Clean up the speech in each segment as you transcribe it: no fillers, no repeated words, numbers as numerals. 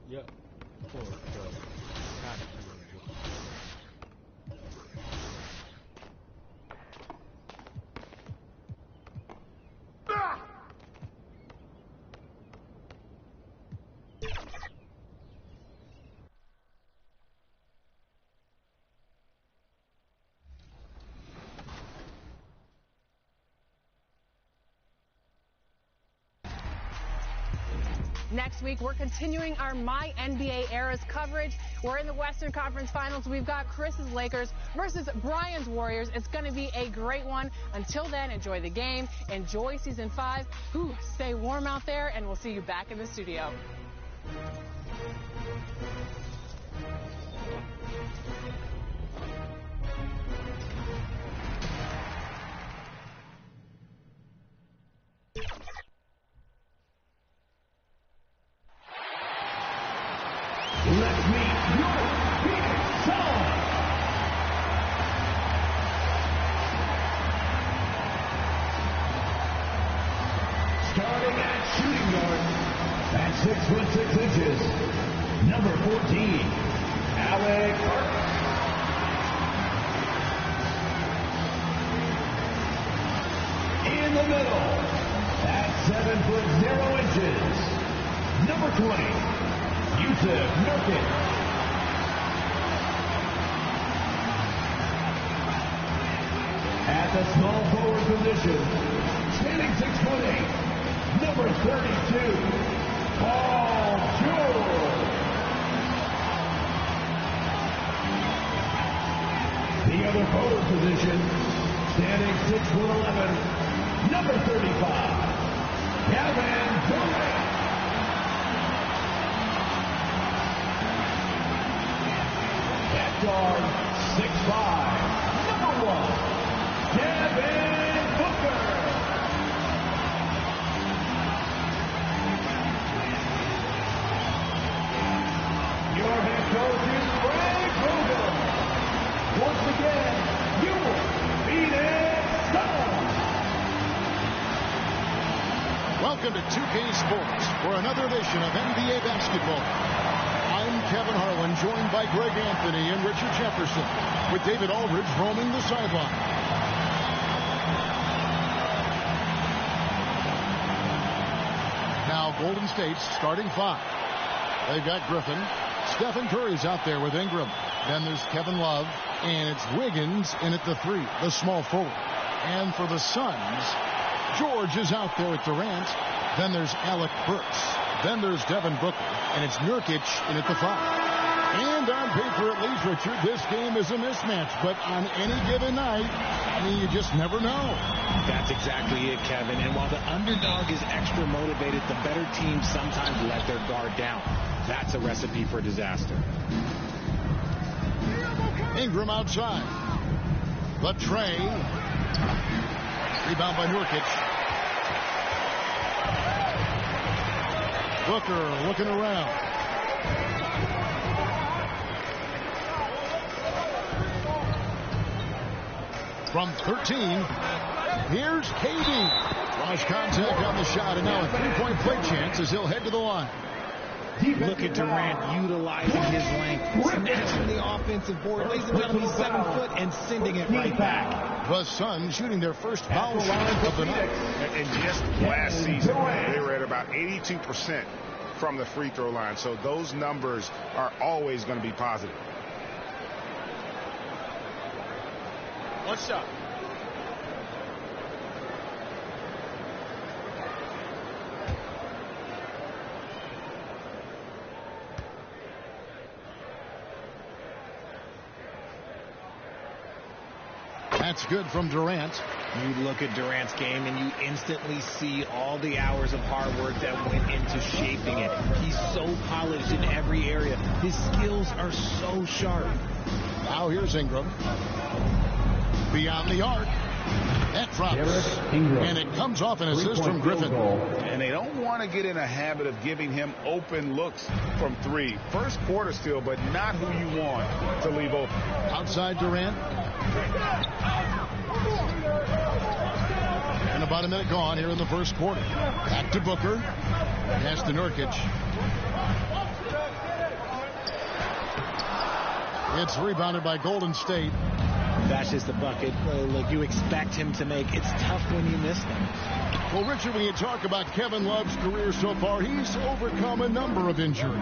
Yep. Of course, got to. Next week, we're continuing our My NBA Eras coverage. We're in the Western Conference Finals. We've got Chris's Lakers versus Brian's Warriors. It's going to be a great one. Until then, enjoy the game. Enjoy Season 5. Stay warm out there, and we'll see you back in the studio. Let's meet your Phoenix Suns. Starting at shooting guard at 6'6" number 14, Alec Burks. In the middle at 7'0", number 20. Jusuf Nurkic. At the small forward position, standing 6'8", number 32, Paul George. The other forward position, standing 6'11", number 35, Kevin Durant. Guard, 6'5", number 1, Devin Booker. Your head coach is Greg Vogel. Once again, your Phoenix Suns. Welcome to 2K Sports for another edition of NBA basketball. I'm Kevin Harlan, joined by Greg Anthony and Richard Jefferson, with David Aldridge roaming the sideline. Now Golden State's starting 5. They've got Griffin. Stephen Curry's out there with Ingram. Then there's Kevin Love, and it's Wiggins in at the 3, the small forward. And for the Suns, George is out there with Durant. Then there's Alec Burks. Then there's Devin Booker, and it's Nurkic in at the 5. And on paper, at least, Richard, this game is a mismatch. But on any given night, you just never know. That's exactly it, Kevin. And while the underdog is extra motivated, the better teams sometimes let their guard down. That's a recipe for disaster. Ingram outside. The tray. Rebound by Nurkic. Booker looking around. From 13, here's KD. Cross contact on the shot, and now a three-point play chance as he'll head to the line. Look at Durant utilizing his length. Smashing the offensive board. Ladies and gentlemen, he's 7 foot and sending it right back. The Suns shooting their first foul shot of the night. And just last season, they were at about 82% from the free throw line. So those numbers are always going to be positive. What's up? That's good from Durant. You look at Durant's game and you instantly see all the hours of hard work that went into shaping it. He's so polished in every area. His skills are so sharp. Now here's Ingram. Beyond the arc. That drops. And it comes off an assist from Griffin. And they don't want to get in a habit of giving him open looks from 3. First quarter still, but not who you want to leave open. Outside Durant. And about a minute gone here in the first quarter. Back to Booker. Pass to Nurkic. It's rebounded by Golden State. That's just a bucket like you expect him to make. It's tough when you miss them. Well, Richard, when you talk about Kevin Love's career so far, he's overcome a number of injuries.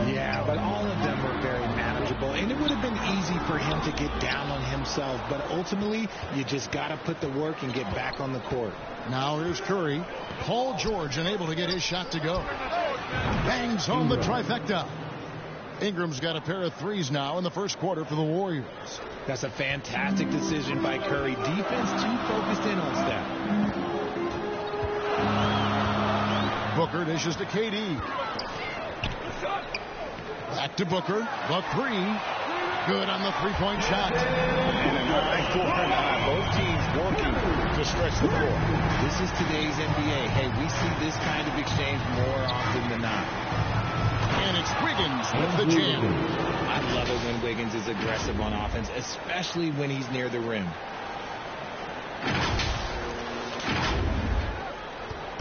Yeah, but all of them were very manageable, and it would have been easy for him to get down on himself, but ultimately, you just got to put the work and get back on the court. Now here's Curry. Paul George unable to get his shot to go. Bangs home the trifecta. Ingram's got a pair of threes now in the first quarter for the Warriors. That's a fantastic decision by Curry. Defense too focused in on Steph. Booker dishes to KD. Back to Booker. The three. Good on the three-point shot. Both teams working to stretch the floor. This is today's NBA. Hey, we see this kind of exchange more often than not. And it's Wiggins with the jam. I love it when Wiggins is aggressive on offense, especially when he's near the rim.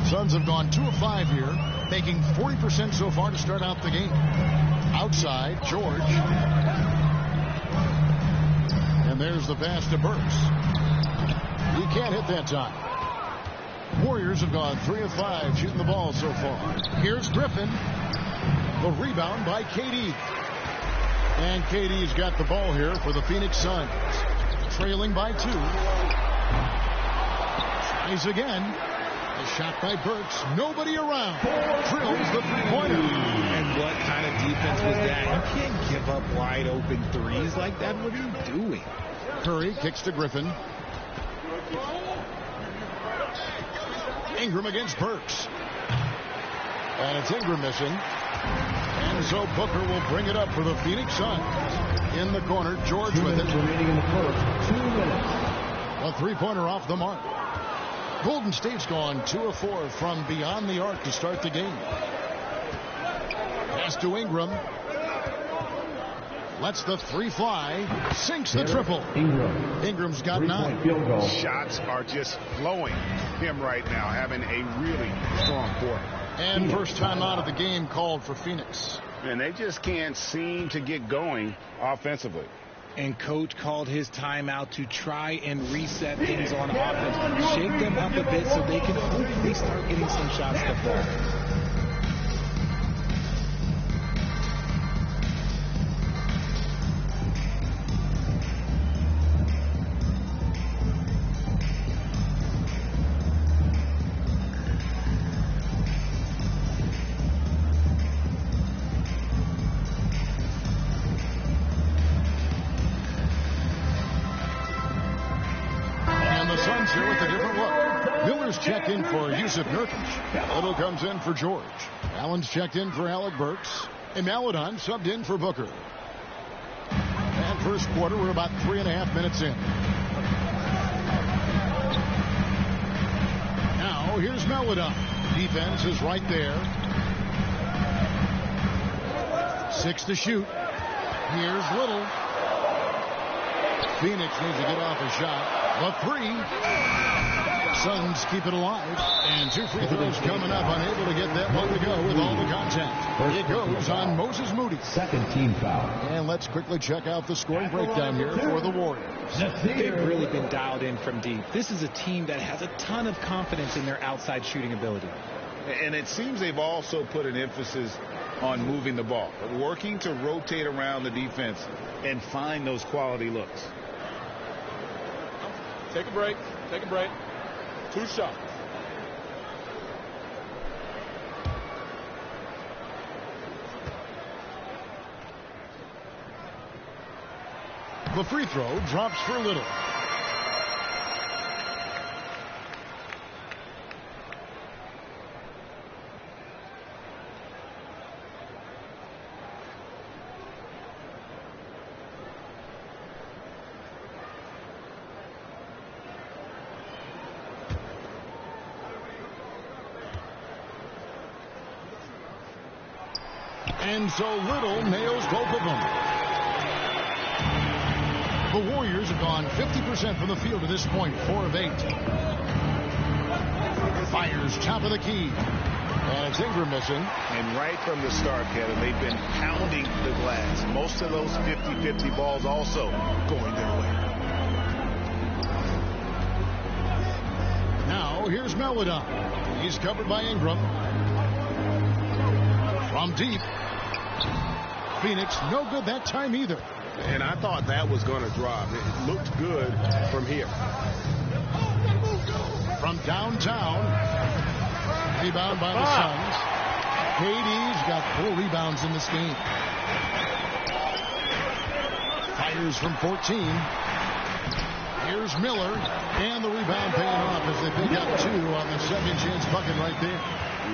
Suns have gone 2 of 5 here, making 40% so far to start out the game. Outside, George. And there's the pass to Burks. He can't hit that time. Warriors have gone 3 of 5 shooting the ball so far. Here's Griffin. The rebound by KD. And KD's got the ball here for the Phoenix Suns. Trailing by 2. Tries again. A shot by Burks. Nobody around. Drills the three-pointer. And what kind of defense was that? You can't give up wide open threes like that. What are you doing? Curry kicks to Griffin. Ingram against Burks. And it's Ingram missing. And so Booker will bring it up for the Phoenix Suns. In the corner, George with it. Remaining in the first. 2 minutes. A three-pointer off the mark. Golden State's gone 2 of 4 from beyond the arc to start the game. Pass to Ingram. Lets the three fly. Sinks the triple. Ingram's got 9. Field goal. Shots are just flowing him right now, having a really strong quarter. And first time out of the game called for Phoenix. And they just can't seem to get going offensively. And coach called his timeout to try and reset things on offense. Shake them up a bit so they can hopefully start getting some shots to fall. Checked in for Yusuf Nurkic. Little comes in for George. Allen's checked in for Alec Burks. And Maladon subbed in for Booker. And first quarter, we're about 3.5 minutes in. Now, here's Maladon. Defense is right there. 6 to shoot. Here's Little. Phoenix needs to get off a shot. The three. Suns keep it alive. And 2 free throws coming up. Unable to get that one to go with all the contact. It goes on Moses Moody. Second team foul. And let's quickly check out the scoring breakdown here for the Warriors. They've really been dialed in from deep. This is a team that has a ton of confidence in their outside shooting ability. And it seems they've also put an emphasis on moving the ball, working to rotate around the defense and find those quality looks. Take a break. Take a break. 2 shots. The free throw drops for Little. And so Little nails both of them. The Warriors have gone 50% from the field to this point, 4 of 8. Fires top of the key. And It's Ingram missing. And right from the start, Kevin, they've been pounding the glass. Most of those 50-50 balls also going their way. Now here's Meledon. He's covered by Ingram. From deep. Phoenix, no good that time either. And I thought that was going to drop. It looked good from here. From downtown. Rebound by the Suns. KD's got 4 rebounds in this game. Fires from 14. Here's Miller. And the rebound paying off as they pick up 2 on the second chance bucket right there.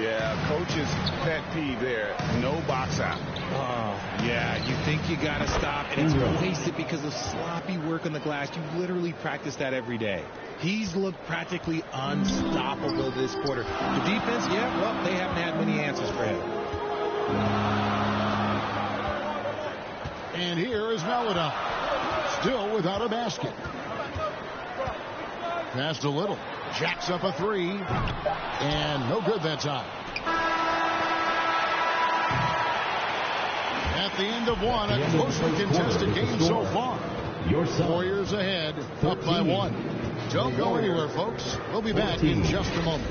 Yeah, coach's pet peeve there. No box out. Oh, yeah, you think you got to stop, and it's wasted because of sloppy work on the glass. You literally practice that every day. He's looked practically unstoppable this quarter. The defense, yeah, well, they haven't had many answers for him. And here is Meledon. Still without a basket. Passed a little. Jacks up a 3. And no good that time. At the end of one, a closely contested game so far. Warriors ahead, up by 1. Don't go anywhere, folks. We'll be back in just a moment.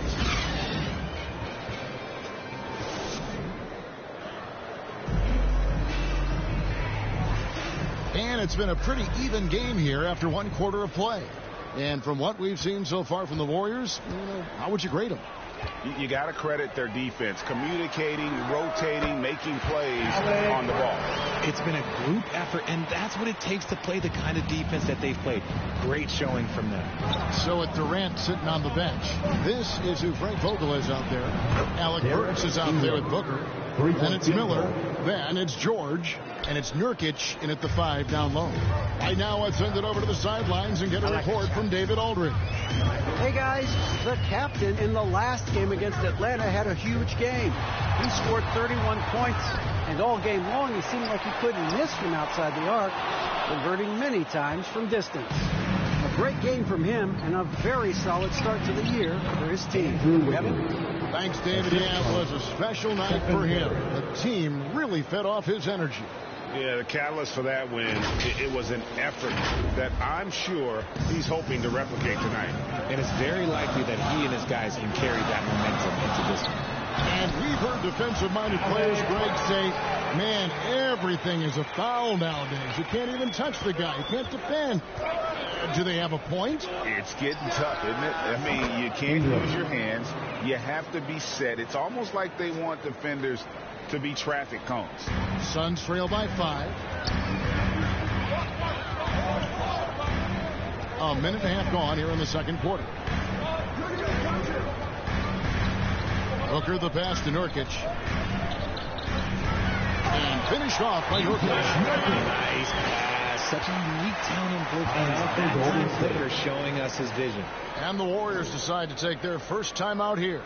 And it's been a pretty even game here after 1 quarter of play. And from what we've seen so far from the Warriors, how would you grade them? You got to credit their defense, communicating, rotating, making plays on the ball. It's been a group effort, and that's what it takes to play the kind of defense that they've played. Great showing from them. So with Durant sitting on the bench, this is who Frank Vogel is out there. Alec Burks is out there with Booker. Then it's Miller. Then it's George. And it's Nurkic in at the 5 down low. Right now, let's send it over to the sidelines and get a report from David Aldridge. Hey, guys. The captain in the last game against Atlanta had a huge game. He scored 31 points, and all game long he seemed like he couldn't miss from outside the arc, converting many times from distance. A great game from him, and a very solid start to the year for his team. Kevin? Thanks, David. Yeah, it was a special night for him. The team really fed off his energy. Yeah, the catalyst for that win, it was an effort that I'm sure he's hoping to replicate tonight. And it's very likely that he and his guys can carry that momentum into this one. And we've heard defensive-minded players, Greg, say, man, everything is a foul nowadays. You can't even touch the guy. You can't defend. Do they have a point? It's getting tough, isn't it? I mean, you can't use your hands. You have to be set. It's almost like they want defenders to be traffic cones. Suns trail by 5. A minute and a half gone here in the second quarter. Booker the pass to Nurkic. And finished off by Nurkic. Nice pass. Such a unique talent in both hands. Booker showing us his vision. And the Warriors decide to take their first time out here.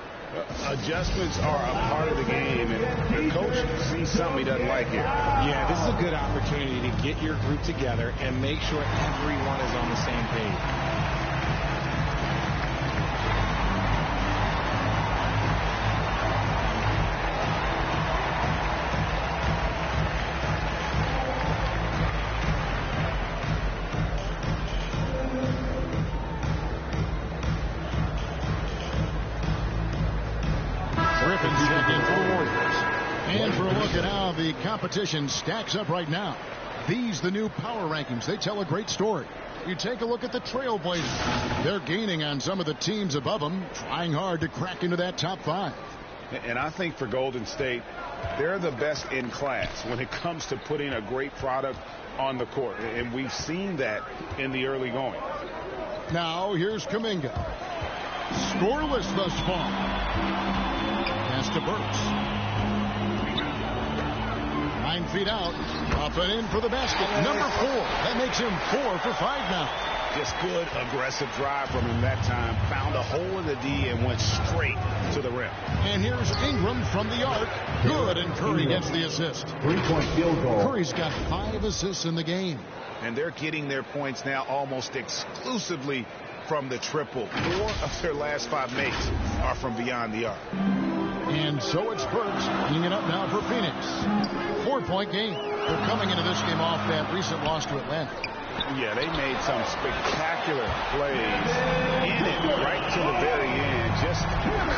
Adjustments are a part of the game, and the coach sees something he doesn't like here. Yeah, this is a good opportunity to get your group together and make sure everyone is on the same page. The competition stacks up right now. These, the new power rankings, they tell a great story. You take a look at the Trailblazers. They're gaining on some of the teams above them, trying hard to crack into that top 5. And I think for Golden State, they're the best in class when it comes to putting a great product on the court. And we've seen that in the early going. Now, here's Kuminga. Scoreless thus far. Pass to Burks. 9 feet out, up and in for the basket. Number 4. That makes him 4 for 5 now. Just good aggressive drive from him that time. Found a hole in the D and went straight to the rim. And here's Ingram from the arc. Good, and Curry gets the assist. 3-point field goal. Curry's got 5 assists in the game. And they're getting their points now almost exclusively from the triple. 4 of their last 5 makes are from beyond the arc. And so it's Burks bringing it up now for Phoenix. 4-point game. They're coming into this game off that recent loss to Atlanta. Yeah, they made some spectacular plays in it right to the very end. Just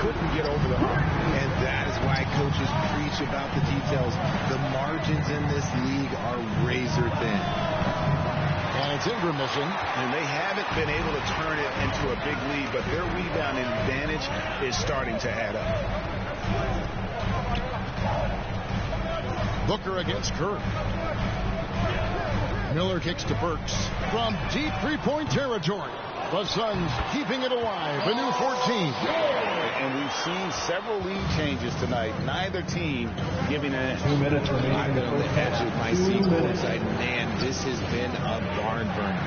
couldn't get over the hump. And that is why coaches preach about the details. The margins in this league are razor thin. And it's Ingram missing. And they haven't been able to turn it into a big lead, but their rebounding advantage is starting to add up. Booker against Curry. Miller kicks to Burks from deep three-point territory. The Suns keeping it alive. A new 14. And we've seen several lead changes tonight. Neither team giving an 2 minutes remaining. I've been on the edge of my seat courtside. Man, this has been a barn burner.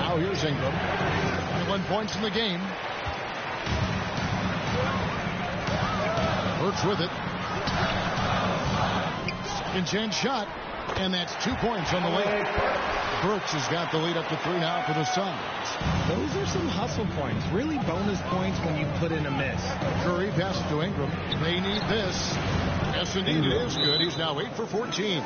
Now here's Ingram. 21 points in the game. Burks with it. Second chance shot. And that's 2 points on the way. Burks has got the lead up to 3 now for the Suns. Those are some hustle points. Really bonus points when you put in a miss. Curry passes to Ingram. They need this. Yes, indeed, it is good. He's now 8 for 14.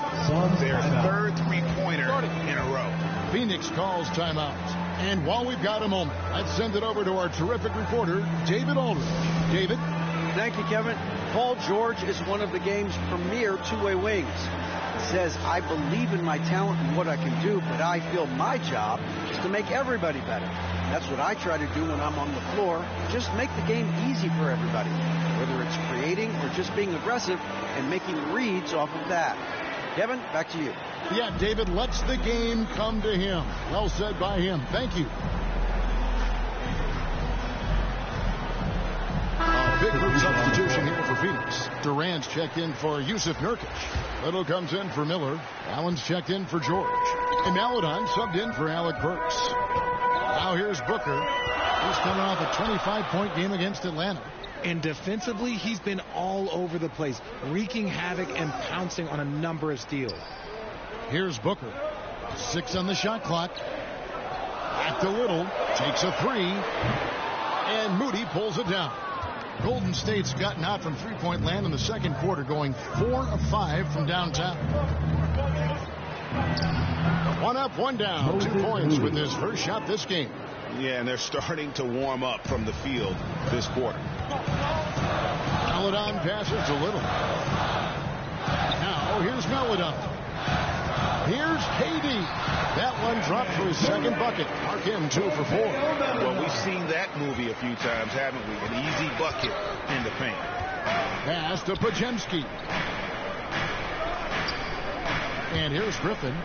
Their third three-pointer in a row. Phoenix calls timeout. And while we've got a moment, let's send it over to our terrific reporter, David Aldridge. David? Thank you, Kevin. Paul George is one of the game's premier two-way wings. Says, I believe in my talent and what I can do, but I feel my job is to make everybody better. That's what I try to do when I'm on the floor. Just make the game easy for everybody, whether it's creating or just being aggressive and making reads off of that. Kevin, back to you. Yeah, David lets the game come to him. Well said by him. Thank you. Big group substitution here for Phoenix. Durant's checked in for Yusuf Nurkic. Little comes in for Miller. Allen's checked in for George. And Maladon subbed in for Alec Burks. Now here's Booker. He's coming off a 25-point game against Atlanta. And defensively, he's been all over the place, wreaking havoc and pouncing on a number of steals. Here's Booker. 6 on the shot clock. Back to Little. Takes a 3. And Moody pulls it down. Golden State's gotten out from three-point land in the second quarter, going 4 of 5 from downtown. 1 up, 1 down. 2 points with his first shot this game. Yeah, and they're starting to warm up from the field this quarter. Maladon passes to Little. Now here's Maladon. Here's Haiti. That one dropped for his second bucket. Mark him 2 for 4. Well, we've seen that movie a few times, haven't we? An easy bucket in the paint. Pass to Podziemski. And here's Griffin.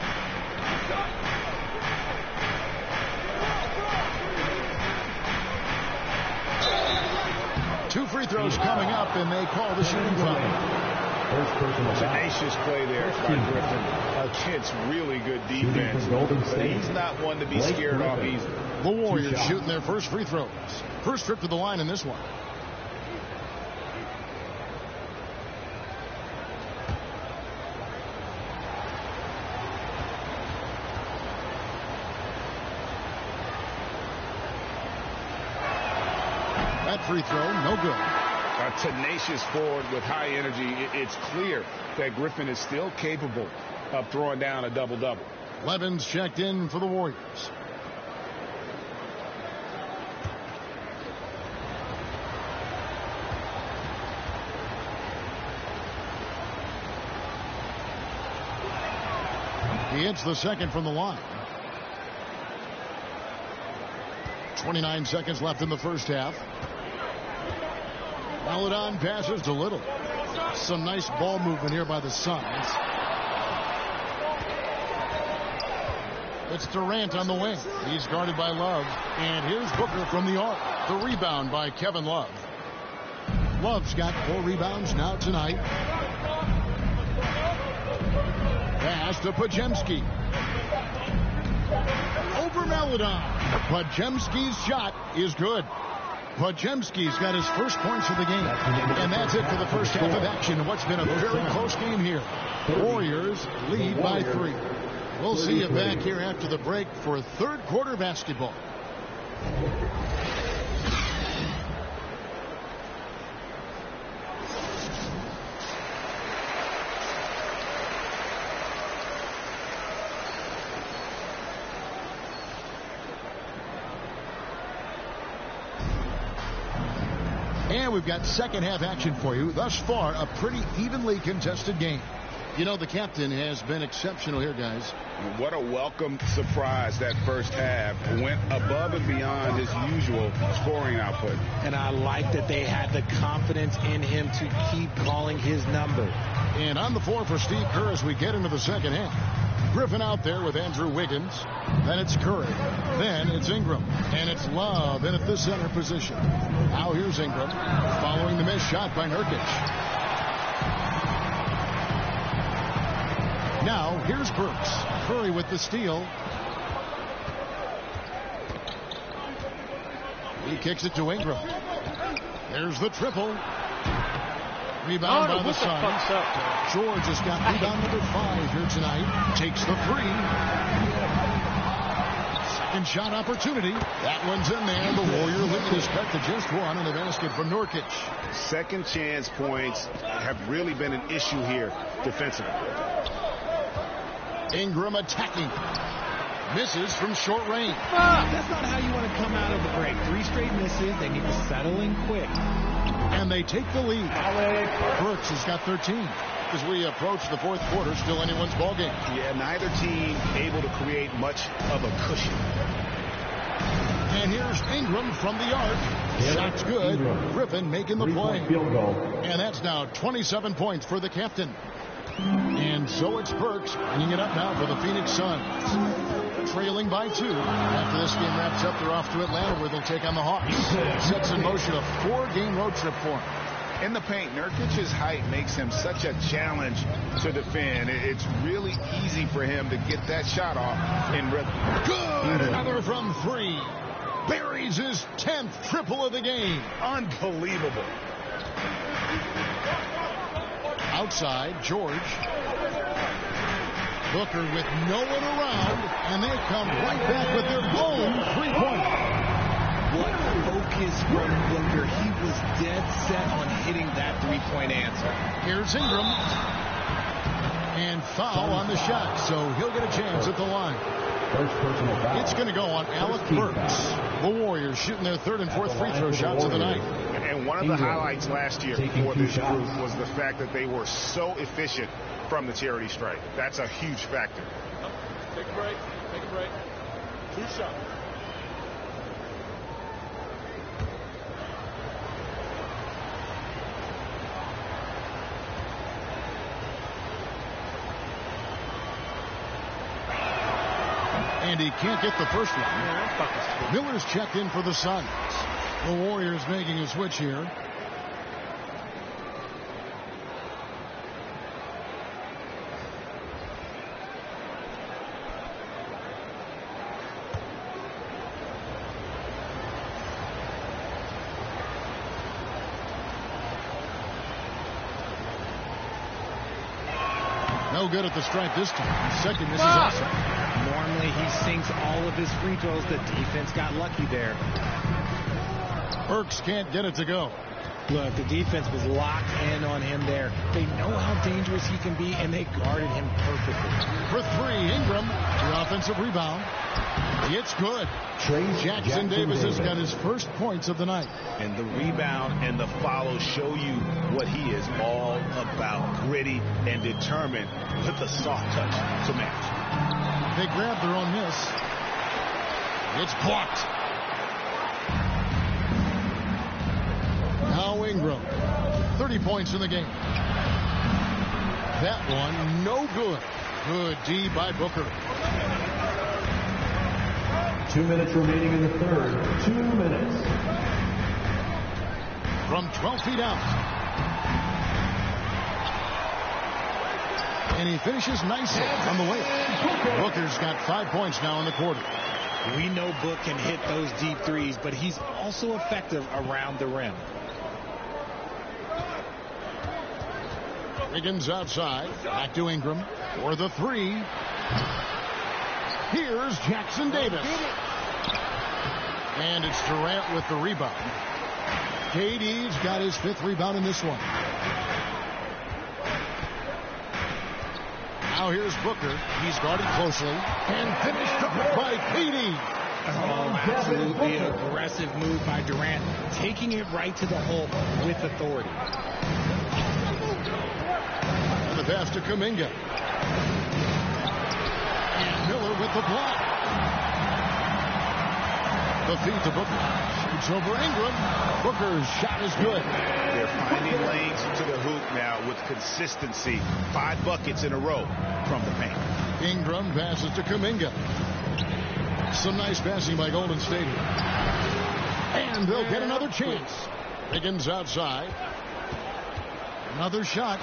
Two free throws coming up, and they call the shooting foul. Tenacious play there by Griffin against really good defense. But he's not one to be scared off easily. The Warriors shooting their first free throws. First trip to the line in this one. That free throw, no good. A tenacious forward with high energy. It's clear that Griffin is still capable of throwing down a double-double. Levins checked in for the Warriors. He hits the second from the line. 29 seconds left in the first half. Maladon passes to Little. Some nice ball movement here by the Suns. It's Durant on the wing. He's guarded by Love. And here's Booker from the arc. The rebound by Kevin Love. Love's got 4 rebounds now tonight. Pass to Podziemski. Over Maladon. Podziemski's shot is good. Podziemski's got his first points of the game. And that's it for the first half of action. What's been a very close game here. Warriors lead by 3. We'll see you back here after the break for third quarter basketball. And we've got second half action for you. Thus far, a pretty evenly contested game. You know, the captain has been exceptional here, guys. What a welcome surprise that first half. Went above and beyond his usual scoring output. And I like that they had the confidence in him to keep calling his number. And on the floor for Steve Kerr as we get into the second half. Griffin out there with Andrew Wiggins. Then it's Curry. Then it's Ingram. And it's Love in at the center position. Now here's Ingram following the missed shot by Nurkic. Now here's Burks. Curry with the steal. He kicks it to Ingram. There's the triple. Rebound by the Suns. George has got rebound number 5 here tonight. Takes the 3. Second shot opportunity. That one's in there. The Warrior lead is cut to just 1 in the basket for Nurkic. Second chance points have really been an issue here defensively. Ingram attacking. Misses from short range. That's not how you want to come out of the break. 3 straight misses. They need to settle in quick. And they take the lead. Burks has got 13. As we approach the fourth quarter, still anyone's ball game. Yeah, neither team able to create much of a cushion. And here's Ingram from the arc. Shot's good. Griffin making the play. Field goal. And that's now 27 points for the captain. And so it's Burks bringing it up now for the Phoenix Suns. Trailing by 2. After this game wraps up, they're off to Atlanta where they'll take on the Hawks. Sets in motion a 4-game road trip for them. In the paint, Nurkic's height makes him such a challenge to defend. It's really easy for him to get that shot off in rhythm. Good! Another from 3. Buries his 10th triple of the game. Unbelievable. Outside, George. Booker with no one around, and they come right back with their own 3-pointer. What focus from Booker. He was dead set on hitting that 3-point answer. Here's Ingram. And foul on the shot, so he'll get a chance at the line. First personal foul. It's going to go on Alec Burks. The Warriors shooting their 3rd and 4th free throw shots of the night. And one of the highlights last year for this group was the fact that they were so efficient from the charity stripe. That's a huge factor. Take a break. Take a break. 2 shots. And he can't get the first one. Miller's checked in for the Suns. The Warriors making a switch here. No good at the stripe this time. Second misses also. Normally he sinks all of his free throws. The defense got lucky there. Burks can't get it to go. Look, the defense was locked in on him there. They know how dangerous he can be, and they guarded him perfectly. For 3, Ingram, the offensive rebound. It's good. Jackson Davis has got his first points of the night. And the rebound and the follow show you what he is all about. Gritty and determined with the soft touch to match. They grab their own miss. It's blocked. Now Ingram. 30 points in the game. That one, no good. Good D by Booker. 2 minutes remaining in the third. 2 minutes. From 12 feet out. And he finishes nicely on the way. Booker's got 5 points now in the quarter. We know Book can hit those deep threes, but he's also effective around the rim. Wiggins outside. Back to Ingram for the 3. Here's Jackson Davis. And it's Durant with the rebound. KD's got his 5th rebound in this one. Now here's Booker. He's guarded closely. And finished up by KD. Oh, absolutely aggressive move by Durant, taking it right to the hole with authority. And the pass to Kuminga. And Miller with the block. The feed to Booker. Shoots over Ingram. Booker's shot is good. They're finding lanes to the hoop now with consistency. 5 buckets in a row from the paint. Ingram passes to Kuminga. Some nice passing by Golden State here. And they'll get another chance. Wiggins outside. Another shot.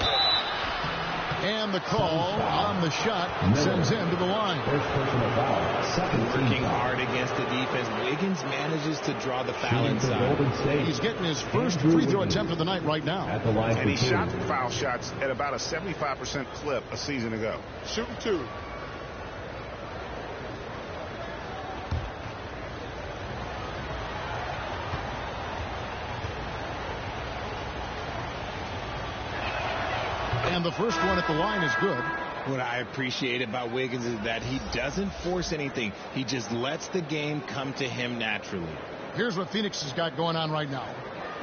And the call on the shot sends him to the line. Working hard against the defense. Wiggins manages to draw the foul inside. He's getting his first free throw attempt of the night right now. And he shot foul shots at about a 75% clip a season ago. Shooting 2. And the first one at the line is good. What I appreciate about Wiggins is that he doesn't force anything. He just lets the game come to him naturally. Here's what Phoenix has got going on right now.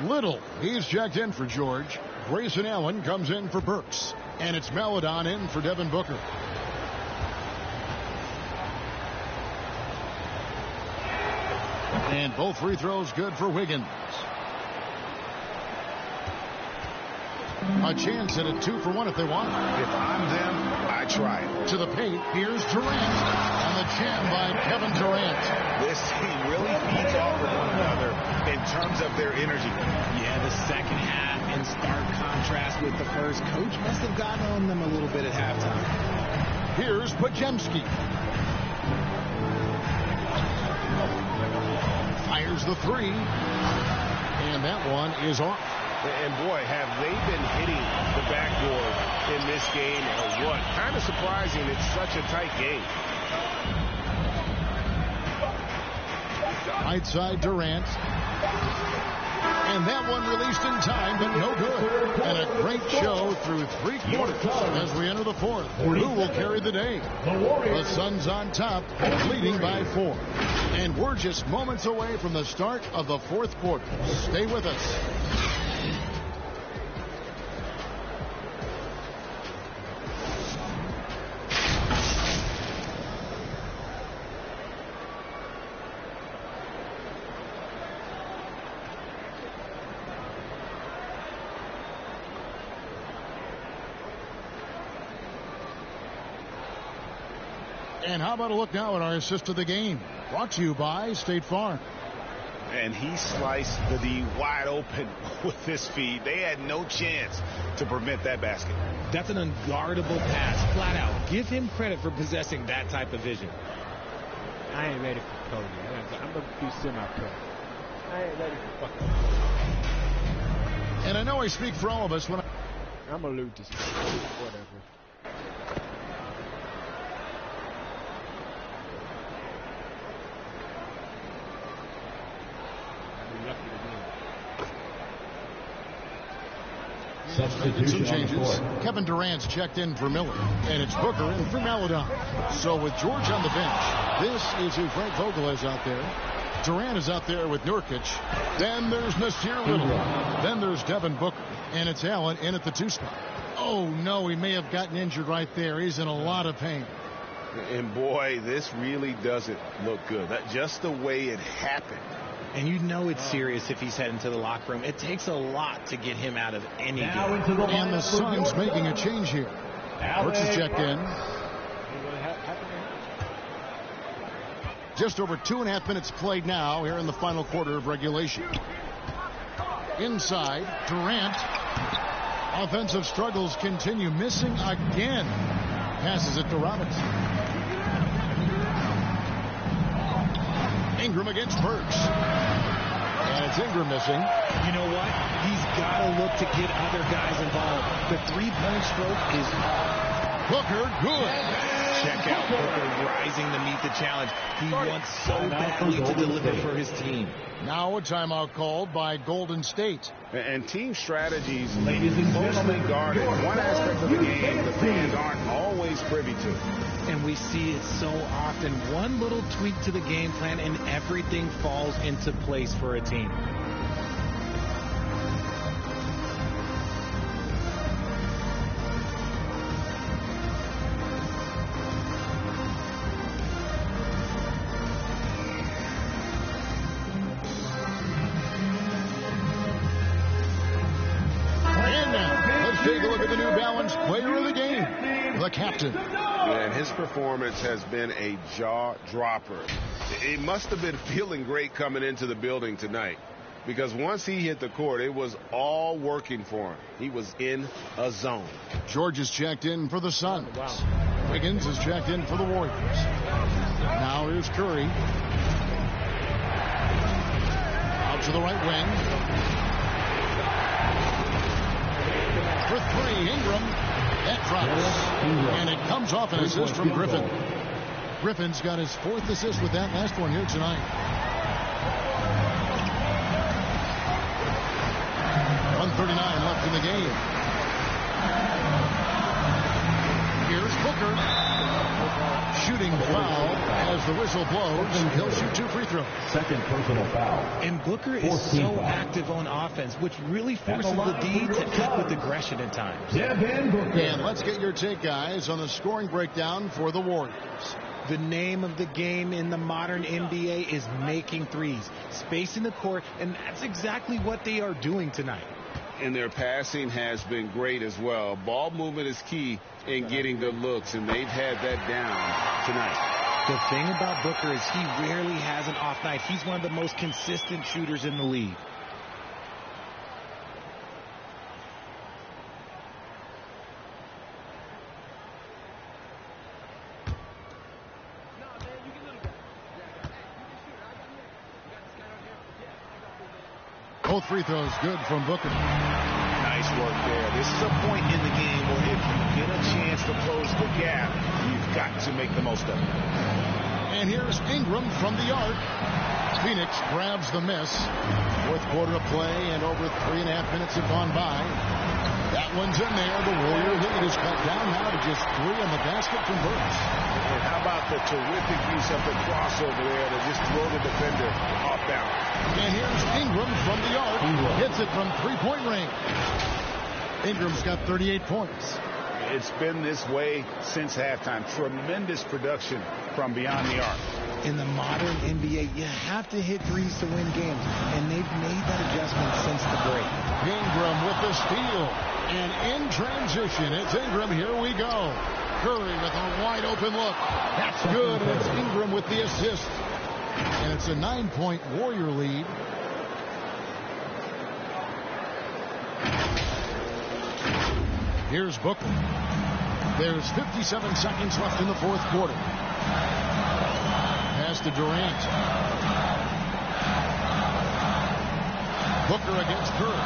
Little, he's checked in for George. Grayson Allen comes in for Burks. And it's Maledon in for Devin Booker. And both free throws good for Wiggins. A chance at a 2-for-1 if they want. If I'm them, I try it. To the paint, here's Durant. And the jam by Kevin Durant. This team really feeds off of one another in terms of their energy. Yeah, the second half in stark contrast with the first. Coach must have gotten on them a little bit at halftime. Here's Podziemski. Fires the 3. And that one is off. And boy, have they been hitting the backboard in this game or what? Kind of surprising it's such a tight game. Right side Durant. And that one released in time, but no good. And a great show through 3 quarters as we enter the 4th. Who will carry the day? The Suns on top, leading by 4. And we're just moments away from the start of the 4th quarter. Stay with us. And how about a look now at our assist of the game? Brought to you by State Farm. And he sliced the D wide open with this feed. They had no chance to prevent that basket. That's an unguardable pass, flat out. Give him credit for possessing that type of vision. I ain't ready for Cody. I'm going to do semi-pro. I ain't ready for fucking. And I know I speak for all of us when I'm going to lose this. Whatever. Some changes. Kevin Durant's checked in for Miller. And it's Booker in for Maledon. So with George on the bench, this is who Frank Vogel is out there. Durant is out there with Nurkic. Then there's Nasir Little. Then there's Devin Booker. And it's Allen in at the 2 spot. Oh, no, he may have gotten injured right there. He's in a lot of pain. And, boy, this really doesn't look good. Just the way it happened. And you know it's serious if he's heading to the locker room. It takes a lot to get him out of any game. And the Suns making a change here. Burks is checked in. Just over 2.5 minutes played now here in the final quarter of regulation. Inside, Durant. Offensive struggles continue. Missing again. Passes it to Robinson. Ingram against Burks. And it's Ingram missing. You know what? He's got to look to get other guys involved. The 3-point stroke is Booker, good. check out Booker rising to meet the challenge. He wants so badly to deliver for his team. Now a timeout called by Golden State. And team strategies closely guarded. One aspect of the game the fans aren't always privy to. And we see it so often. One little tweak to the game plan and everything falls into place for a team. Take a look at the New Balance player of the game, the captain. And his performance has been a jaw-dropper. It must have been feeling great coming into the building tonight, because once he hit the court, it was all working for him. He was in a zone. George is checked in for the Suns. Wiggins is checked in for the Warriors. Now here's Curry. Out to the right wing. For three, Ingram. That drops. And it comes off an assist from Griffin. Griffin's got his 4th assist with that last one here tonight. .139 left in the game. Here's Booker. Shooting foul as the whistle blows, and he'll shoot 2 free throws. Second personal foul. And Booker is so active on offense, which really forces the D to act with aggression at times. And let's get your take, guys, on the scoring breakdown for the Warriors. The name of the game in the modern NBA is making threes, spacing the court, and that's exactly what they are doing tonight. And their passing has been great as well. Ball movement is key in getting good looks, and they've had that down tonight. The thing about Booker is he rarely has an off night. He's one of the most consistent shooters in the league. Both free throws good from Booker. Nice work there. This is a point in the game where if you get a chance to close the gap, you've got to make the most of it. And here's Ingram from the arc. Phoenix grabs the miss. 4th quarter of play, and over 3.5 minutes have gone by. That one's in there. The Warrior lead is cut down now to just 3 on the basket from Burks. And how about the terrific use of the crossover there to just throw the defender off balance. And here's Ingram from the arc. Hits it from 3-point range. Ingram's got 38 points. It's been this way since halftime. Tremendous production from beyond the arc. In the modern NBA, you have to hit threes to win games, and they've made that adjustment since the break. Ingram with the steal. And in transition, it's Ingram. Here we go. Curry with a wide open look. That's good. And it's Ingram with the assist. And it's a 9-point Warrior lead. Here's Booker. There's 57 seconds left in the 4th quarter. Pass to Durant. Booker against Curry.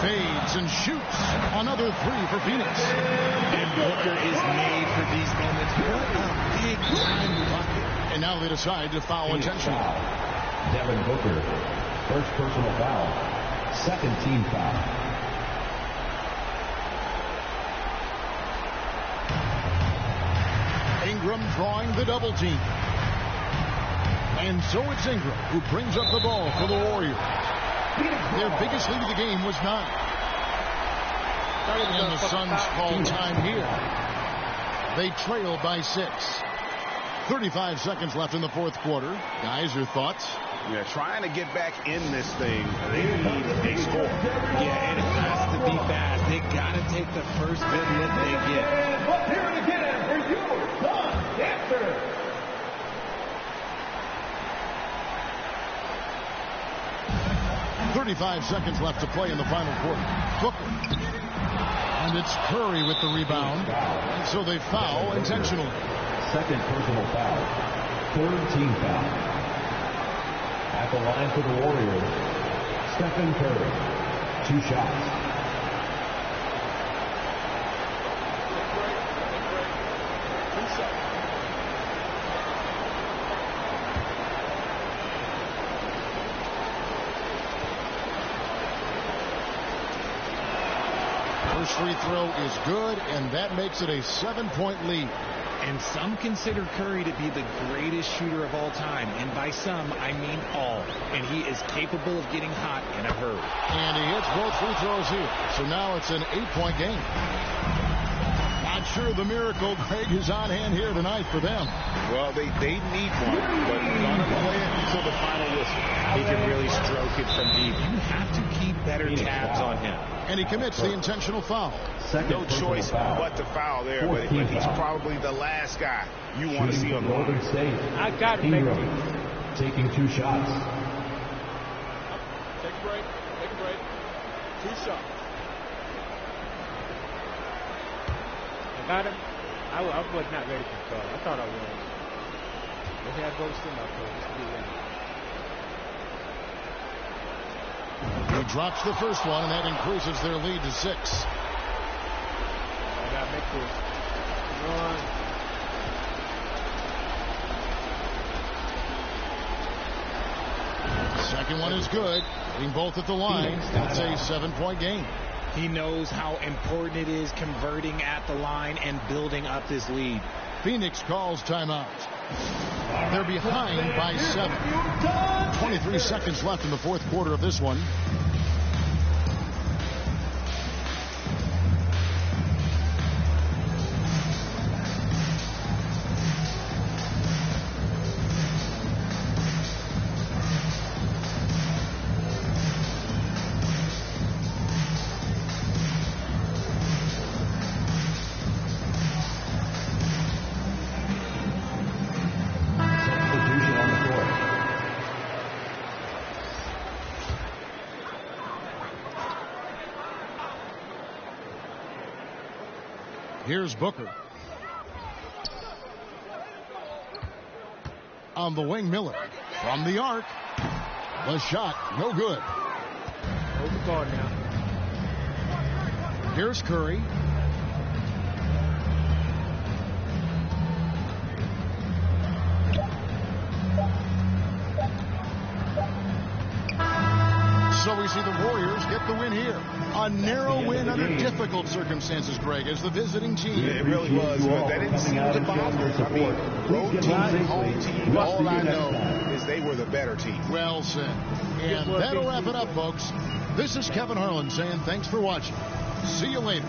Fades and shoots. Another 3 for Phoenix. And Booker is made for these moments. What a big time bucket. And now they decide to foul intentionally. Devin Booker, 1st personal foul, 2nd team foul. Ingram drawing the double team. And so it's Ingram who brings up the ball for the Warriors. Their biggest lead of the game was 9. And the Suns call time here. They trail by 6. 35 seconds left in the 4th quarter. Guys, your thoughts? Yeah, trying to get back in this thing. They need a score. Yeah, it has to be fast. They got to take the first bit lift they get. And let's hear it again for your Sun Dancer. 35 seconds left to play in the final quarter. Booker. And it's Curry with the rebound. And so they foul intentionally. 2nd personal foul. 3rd team foul. At the line for the Warriors, Stephen Curry. 2 shots. First free throw is good, and that makes it a 7-point lead. And some consider Curry to be the greatest shooter of all time. And by some, I mean all. And he is capable of getting hot in a hurry. And he hits both free throws here. So now it's an 8-point game. Not sure the miracle, Greg, is on hand here tonight for them. Well, they need one, but gonna play it until the final whistle. He can really stroke it from deep. You have to keep better tabs on him. And he commits the intentional foul. No choice but to foul there, but he's probably the last guy you want to see on the Golden line. State. I got to make Ingram it. taking 2 shots. Take a break. Take a break. 2 shots. I got him. I was not ready for foul. I thought I was. They had both semi-pro just to get ready. He drops the first one, and that increases their lead to 6. I got to make this run. Second one is good. Being both at the line, it's a 7-point game. He knows how important it is converting at the line and building up this lead. Phoenix calls timeout. They're behind by 7. 23 seconds left in the fourth quarter of this one. Substitution on the court. Here's Booker. On the wing, Miller. From the arc. The shot, no good. Hold the guard now. Here's Curry. So we see the Warriors get the win here. A narrow win under difficult circumstances, Greg, as the visiting team. Yeah, it really was, but that didn't seem to bother them. I mean, road team, home team, all I know is they were the better team. Well said. And that'll wrap it up, folks. This is Kevin Harlan saying thanks for watching. See you later.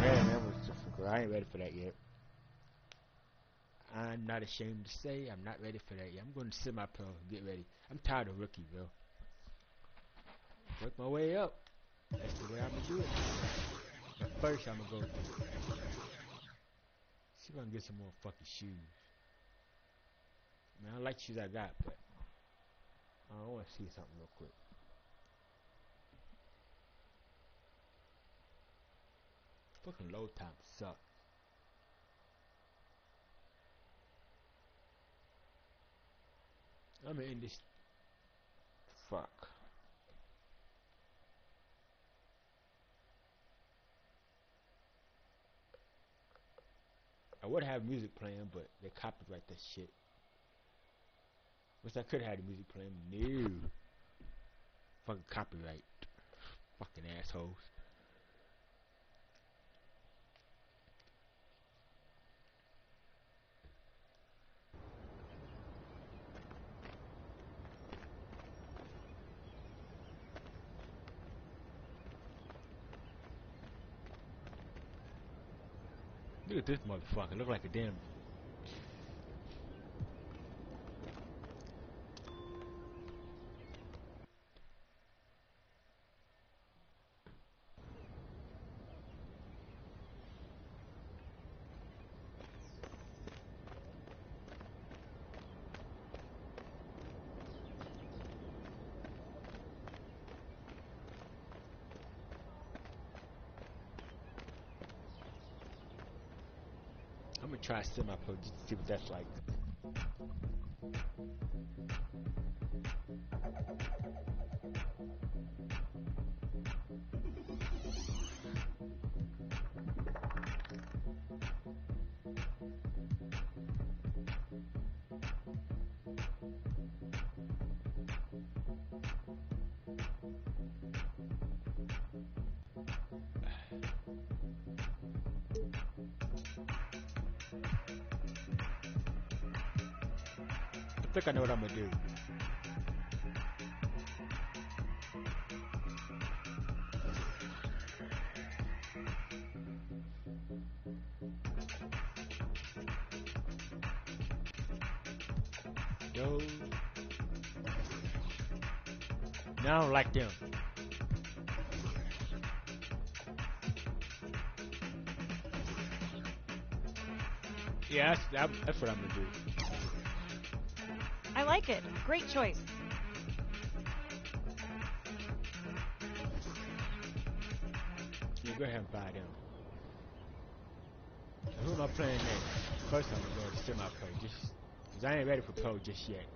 Man, that was difficult. I ain't ready for that yet. I'm not ashamed to say I'm not ready for that yet. I'm going to semi-pro. Get ready. I'm tired of rookie, bro. Work my way up. That's the way I'm going to do it. But first, I'm going to go see if I can get some more fucking shoes. Man, I like the shoes I got, but I want to see something real quick. Fucking low top suck. I'm in this. Fuck. I would have music playing, but they copyright that shit. Wish I could have the music playing. No. Fucking copyright. Fucking assholes. Look at this motherfucker. Look like a damn. I'm gonna try semi-pro just to see what that's like. think I know what I'm gonna do. Yo. No, I don't like them. Yeah, that's what I'm gonna do. I like it. Great choice. Yeah, go ahead and buy them. Who am I playing next? First I'm gonna go to semi-pro, just because I ain't ready for pro just yet.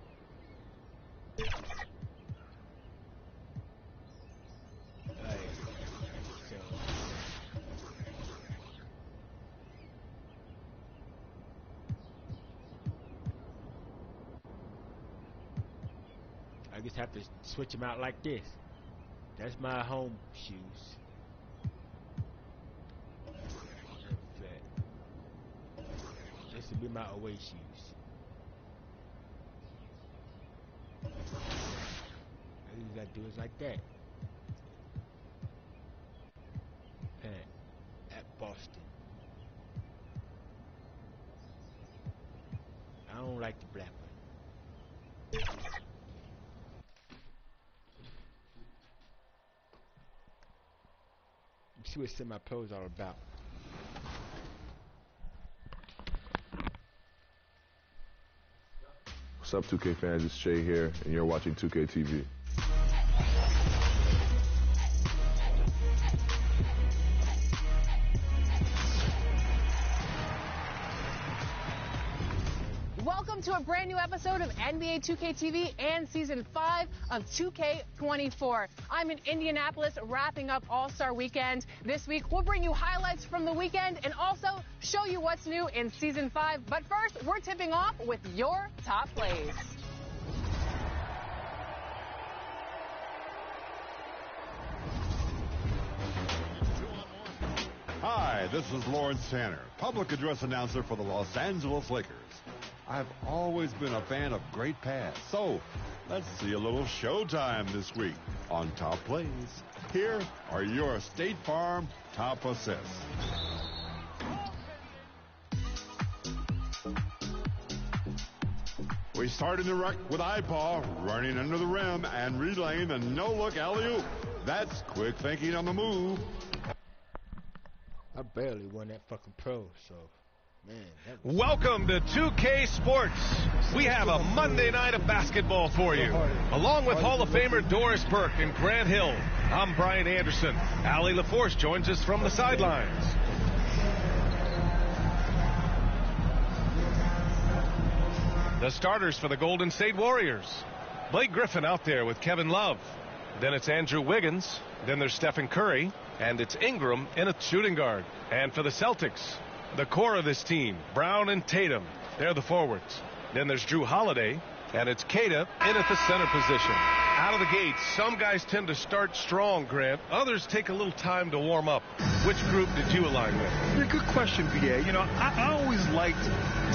I just have to switch them out like this. That's my home shoes. This will be my away shoes. All you gotta do is like that. Pant at Boston. I don't like the black one. Let's see what semi-pro is all about. What's up, 2K fans? It's Shay here, and you're watching 2K TV. Welcome to a brand new episode of NBA 2K TV and Season 5 of 2K24. I'm in Indianapolis wrapping up All-Star Weekend. This week, we'll bring you highlights from the weekend and also show you what's new in Season 5. But first, we're tipping off with your top plays. Hi, this is Lawrence Tanner, public address announcer for the Los Angeles Lakers. I've always been a fan of great pass, so let's see a little showtime this week on Top Plays. Here are your State Farm top assists. We start in the ruck with Ipaw running under the rim and relaying the no-look alley-oop. That's quick thinking on the move. I barely won that fucking pro, so, man. Welcome to 2K Sports. We have a Monday night of basketball for you. Along with Hall of Famer Doris Burke and Grant Hill, I'm Brian Anderson. Allie LaForce joins us from the sidelines. The starters for the Golden State Warriors. Blake Griffin out there with Kevin Love. Then it's Andrew Wiggins. Then there's Stephen Curry. And it's Ingram in a shooting guard. And for the Celtics, the core of this team, Brown and Tatum, they're the forwards. Then there's Drew Holiday, and it's Keita in at the center position. Out of the gates, some guys tend to start strong, Grant. Others take a little time to warm up. Which group did you align with? Yeah, good question, BA. You know, I always liked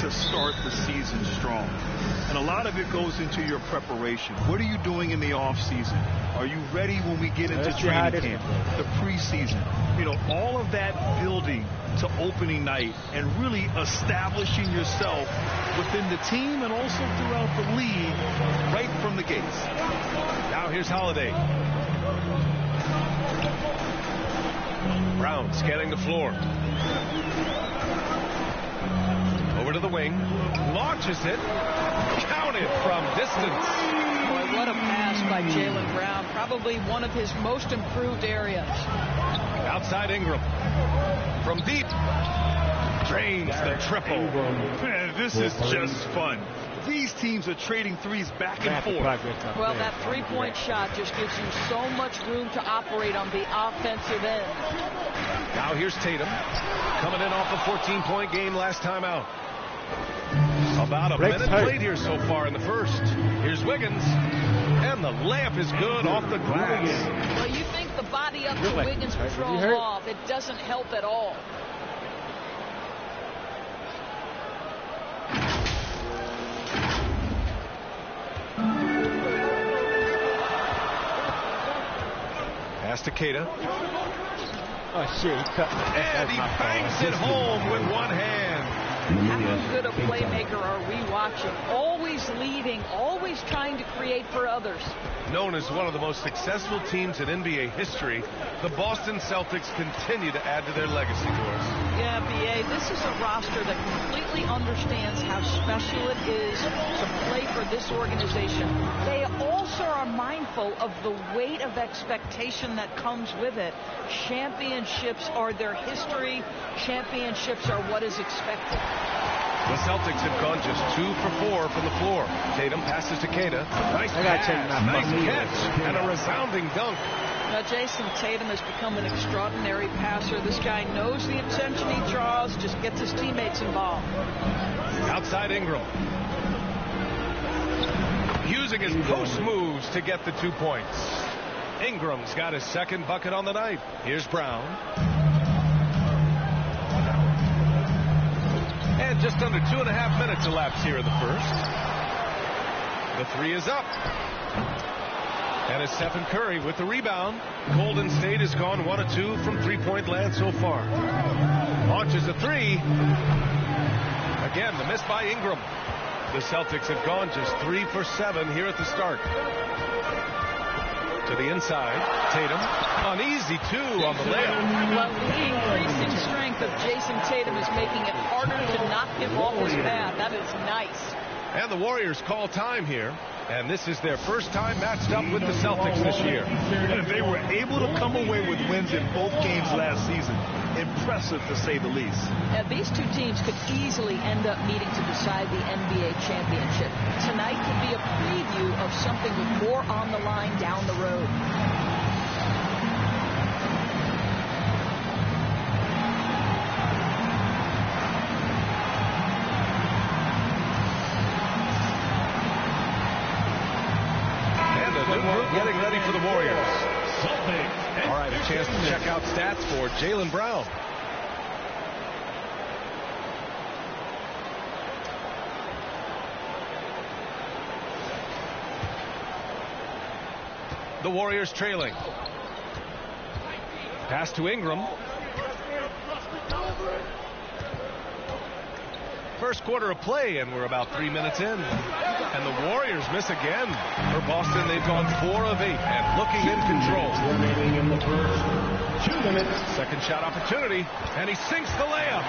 to start the season strong. And a lot of it goes into your preparation. What are you doing in the off season? Are you ready when we get into training camp, the preseason? You know, all of that building to opening night and really establishing yourself within the team and also throughout the league right from the gates. Now here's Holiday. Brown scanning the floor. Over to the wing. Launches it. Counted from distance. Boy, what a pass by Jaylen Brown. Probably one of his most improved areas. Outside Ingram. From deep. Drains the triple. Man, this is just fun. These teams are trading threes back and forth. Well, that three-point shot just gives you so much room to operate on the offensive end. Now here's Tatum. Coming in off a 14-point game last time out. About a minute played here so far in the first. Here's Wiggins. And the layup is good off the glass. Well, you think the body up to Wiggins will throw him off. It doesn't help at all. to Takeda. Oh, shit, he cut. And he bangs it home with one hand. How good a playmaker are we watching? Always leading, always trying to create for others. Known as one of the most successful teams in NBA history, the Boston Celtics continue to add to their legacy, Doris. Yeah, B.A., this is a roster that completely understands how special it is to play for this organization. They also are mindful of the weight of expectation that comes with it. Championships are their history. Championships are what is expected. The Celtics have gone just 2 for 4 from the floor. Tatum passes to Takeda. Nice pass, nice catch, and a resounding dunk. Now, Jason Tatum has become an extraordinary passer. This guy knows the attention he draws, just gets his teammates involved. Outside Ingram. Using his post moves to get the 2 points. Ingram's got his second bucket on the night. Here's Brown. And just under 2.5 minutes elapsed here in the first. The 3 is up. And it's Stephen Curry with the rebound. Golden State has gone 1 of 2 from three-point land so far. Launches a 3. Again, the miss by Ingram. The Celtics have gone just 3 for 7 here at the start. To the inside, Tatum. An easy 2 on the layup. Well, the increasing strength of Jason Tatum is making it harder to knock him off his path. That is nice. And the Warriors call time here. And this is their first time matched up with the Celtics this year. And they were able to come away with wins in both games last season. Impressive, to say the least. Now, these two teams could easily end up meeting to decide the NBA championship. Tonight could be a preview of something with more on the line down the road. Getting ready for the Warriors. All right, a chance to check out stats for Jaylen Brown. The Warriors trailing. Pass to Ingram. First quarter of play, and we're about 3 minutes in. And the Warriors miss again. For Boston, they've gone 4 of 8 and looking in control. Remaining in the first 2 minutes. Second shot opportunity, and he sinks the layup.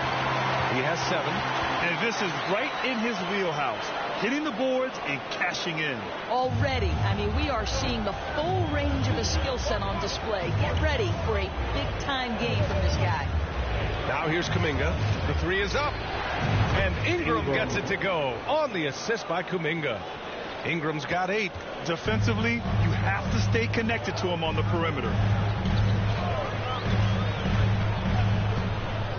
He has 7. And this is right in his wheelhouse. Hitting the boards and cashing in. Already, I mean, we are seeing the full range of his skill set on display. Get ready for a big-time game from this guy. Now here's Kuminga. The 3 is up. And Ingram gets it to go on the assist by Kuminga. Ingram's got 8. Defensively, you have to stay connected to him on the perimeter.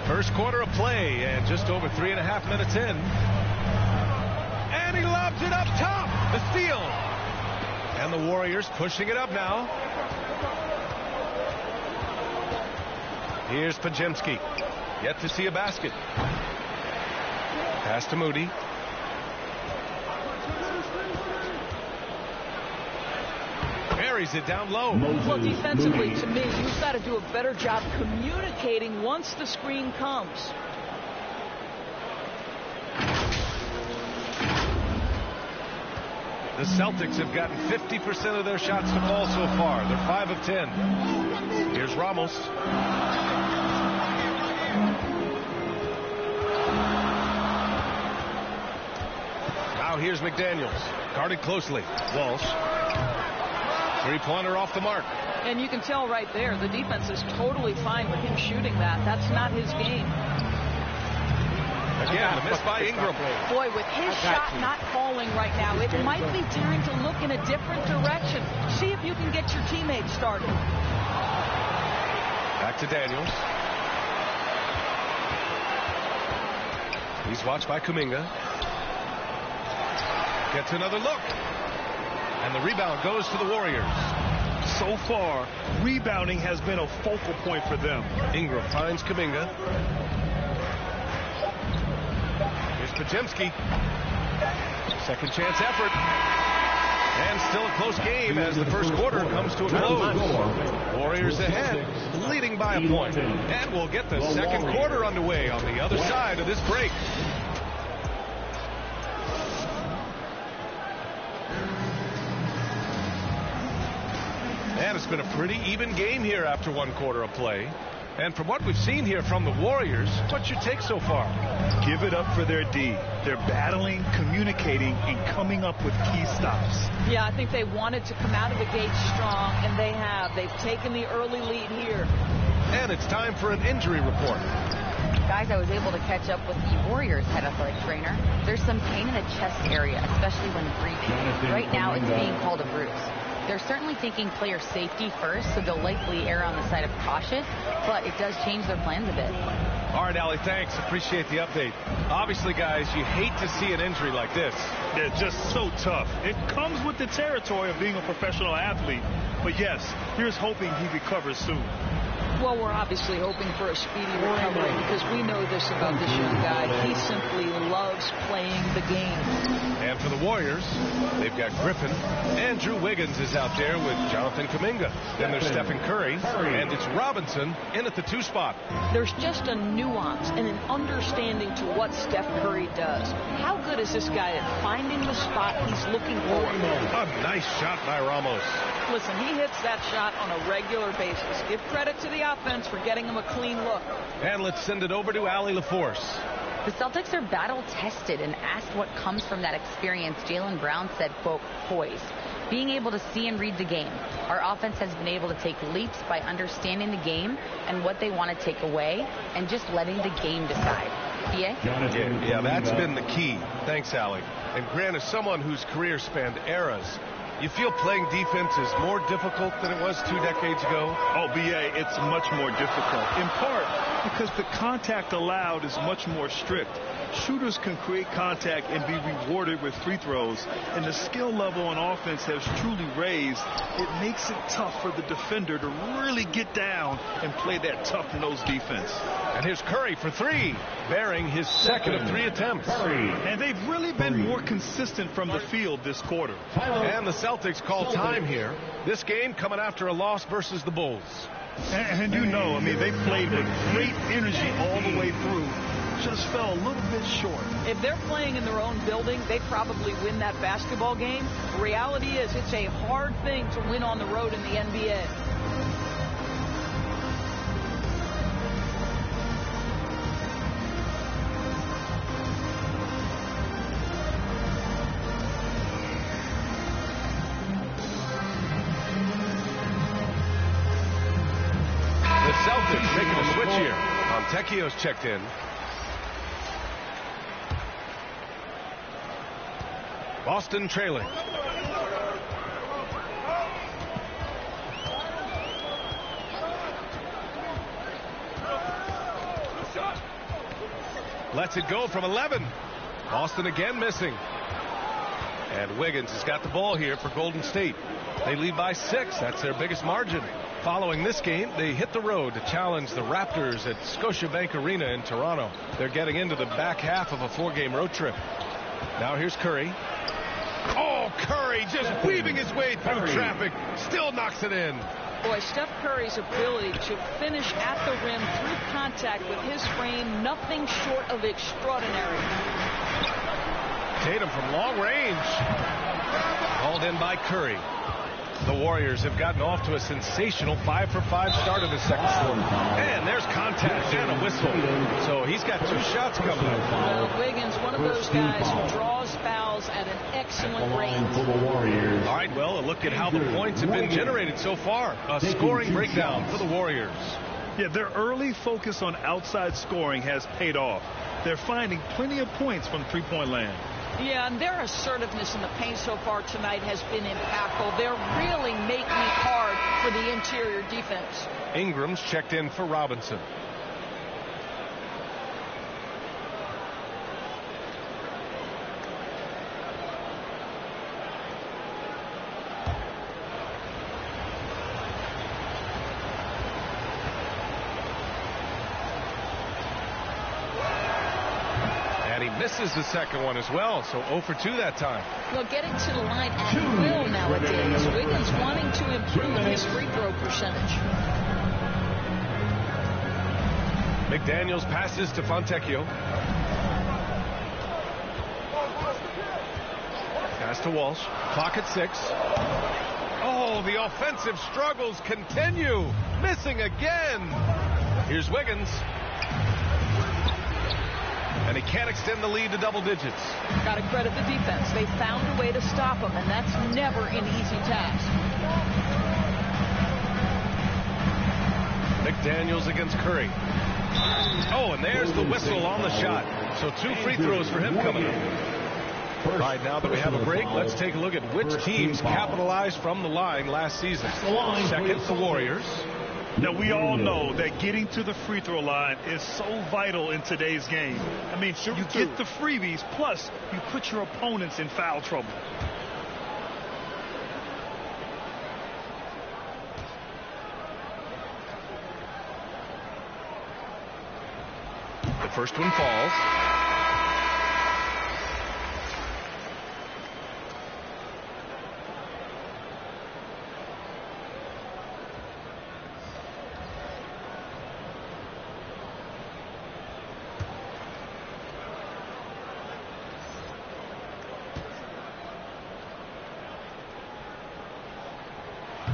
First quarter of play, and just over 3.5 minutes in. And he lobs it up top. The steal. And the Warriors pushing it up now. Here's Podziemski. Yet to see a basket. Pass to Moody. Buries it down low. Well, defensively, to me, you've got to do a better job communicating once the screen comes. The Celtics have gotten 50% of their shots to fall so far. They're 5 of 10. Here's Ramos. Now here's McDaniels. Guarded closely. Walsh. Three-pointer off the mark. And you can tell right there, the defense is totally fine with him shooting that. That's not his game. Again, the miss by Ingram. Boy, with his shot not falling right now, it might be daring to look in a different direction. See if you can get your teammates started. Back to Daniels. He's watched by Kuminga. Gets another look. And the rebound goes to the Warriors. So far, rebounding has been a focal point for them. Ingram finds Kuminga. Here's Podziemski. Second chance effort. And still a close game as the first quarter comes to a close. Warriors ahead, leading by a point. And we'll get the second quarter underway on the other side of this break. And it's been a pretty even game here after one quarter of play. And from what we've seen here from the Warriors, what's your take so far? Give it up for their D. They're battling, communicating, and coming up with key stops. Yeah, I think they wanted to come out of the gate strong, and they have. They've taken the early lead here. And it's time for an injury report. Guys, I was able to catch up with the Warriors head athletic trainer. There's some pain in the chest area, especially when breathing. Right now, it's being called a bruise. They're certainly thinking player safety first, so they'll likely err on the side of caution, but it does change their plans a bit. All right, Allie, thanks. Appreciate the update. Obviously, guys, you hate to see an injury like this. It's just so tough. It comes with the territory of being a professional athlete. But yes, here's hoping he recovers soon. Well, we're obviously hoping for a speedy recovery because we know this about this young guy. He simply loves playing the game. And for the Warriors, they've got Griffin. Andrew Wiggins is out there with Jonathan Kuminga. Then there's Stephen Curry, and it's Robinson in at the 2 spot. There's just a nuance and an understanding to what Steph Curry does. How good is this guy at finding the spot he's looking for? A nice shot by Ramos. Listen, he hits that shot on a regular basis. Give credit to the offense for getting him a clean look. And let's send it over to Allie LaForce. The Celtics are battle-tested, and asked what comes from that experience, Jaylen Brown said, quote, poise. Being able to see and read the game. Our offense has been able to take leaps by understanding the game and what they want to take away and just letting the game decide. PA? Yeah, that's been the key. Thanks, Allie. And Grant, as someone whose career spanned eras, you feel playing defense is more difficult than it was 2 decades ago? Oh, BA, it's much more difficult. In part because the contact allowed is much more strict. Shooters can create contact and be rewarded with free throws, and the skill level on offense has truly raised. It makes it tough for the defender to really get down and play that tough-nosed defense. And here's Curry for 3, bearing his second of 3 attempts. And they've really been more consistent from the field this quarter. And the Celtics call time here. This game coming after a loss versus the Bulls. And you know, I mean, they played with great energy all the way through. Just fell a little bit short. If they're playing in their own building, they probably win that basketball game. The reality is it's a hard thing to win on the road in the NBA. The Celtics making a switch here. Fontecchio's checked in. Boston trailing. Lets it go from 11. Boston again missing. And Wiggins has got the ball here for Golden State. They lead by 6. That's their biggest margin. Following this game, they hit the road to challenge the Raptors at Scotiabank Arena in Toronto. They're getting into the back half of a 4-game road trip. Now here's Curry. Oh, Curry just weaving his way through traffic. Still knocks it in. Boy, Steph Curry's ability to finish at the rim through contact with his frame, nothing short of extraordinary. Tatum from long range. Called in by Curry. The Warriors have gotten off to a sensational 5-for-5 start in the second quarter. And there's contact and a whistle. So he's got 2 shots coming up. Well, Wiggins, one of those guys who draws fouls at an excellent rate. All right, well, a look at how the points have been generated so far. A scoring breakdown for the Warriors. Yeah, their early focus on outside scoring has paid off. They're finding plenty of points from three-point land. Yeah, and their assertiveness in the paint so far tonight has been impactful. They're really making it hard for the interior defense. Ingram's checked in for Robinson. Misses the second one as well, so 0 for 2 that time. Well, getting to the line at will now nowadays. Wiggins wanting to improve his free throw percentage. McDaniels passes to Fontecchio. Pass to Walsh. Clock at 6. Oh, the offensive struggles continue. Missing again. Here's Wiggins. And he can't extend the lead to double digits. Got to credit the defense. They found a way to stop him, and that's never an easy task. McDaniels against Curry. Oh, and there's the whistle on the shot. So 2 free throws for him coming up. All right, now that we have a break, let's take a look at which teams capitalized from the line last season. Second, the Warriors. Now, we all know that getting to the free throw line is so vital in today's game. I mean, you get the freebies, plus you put your opponents in foul trouble. The first one falls.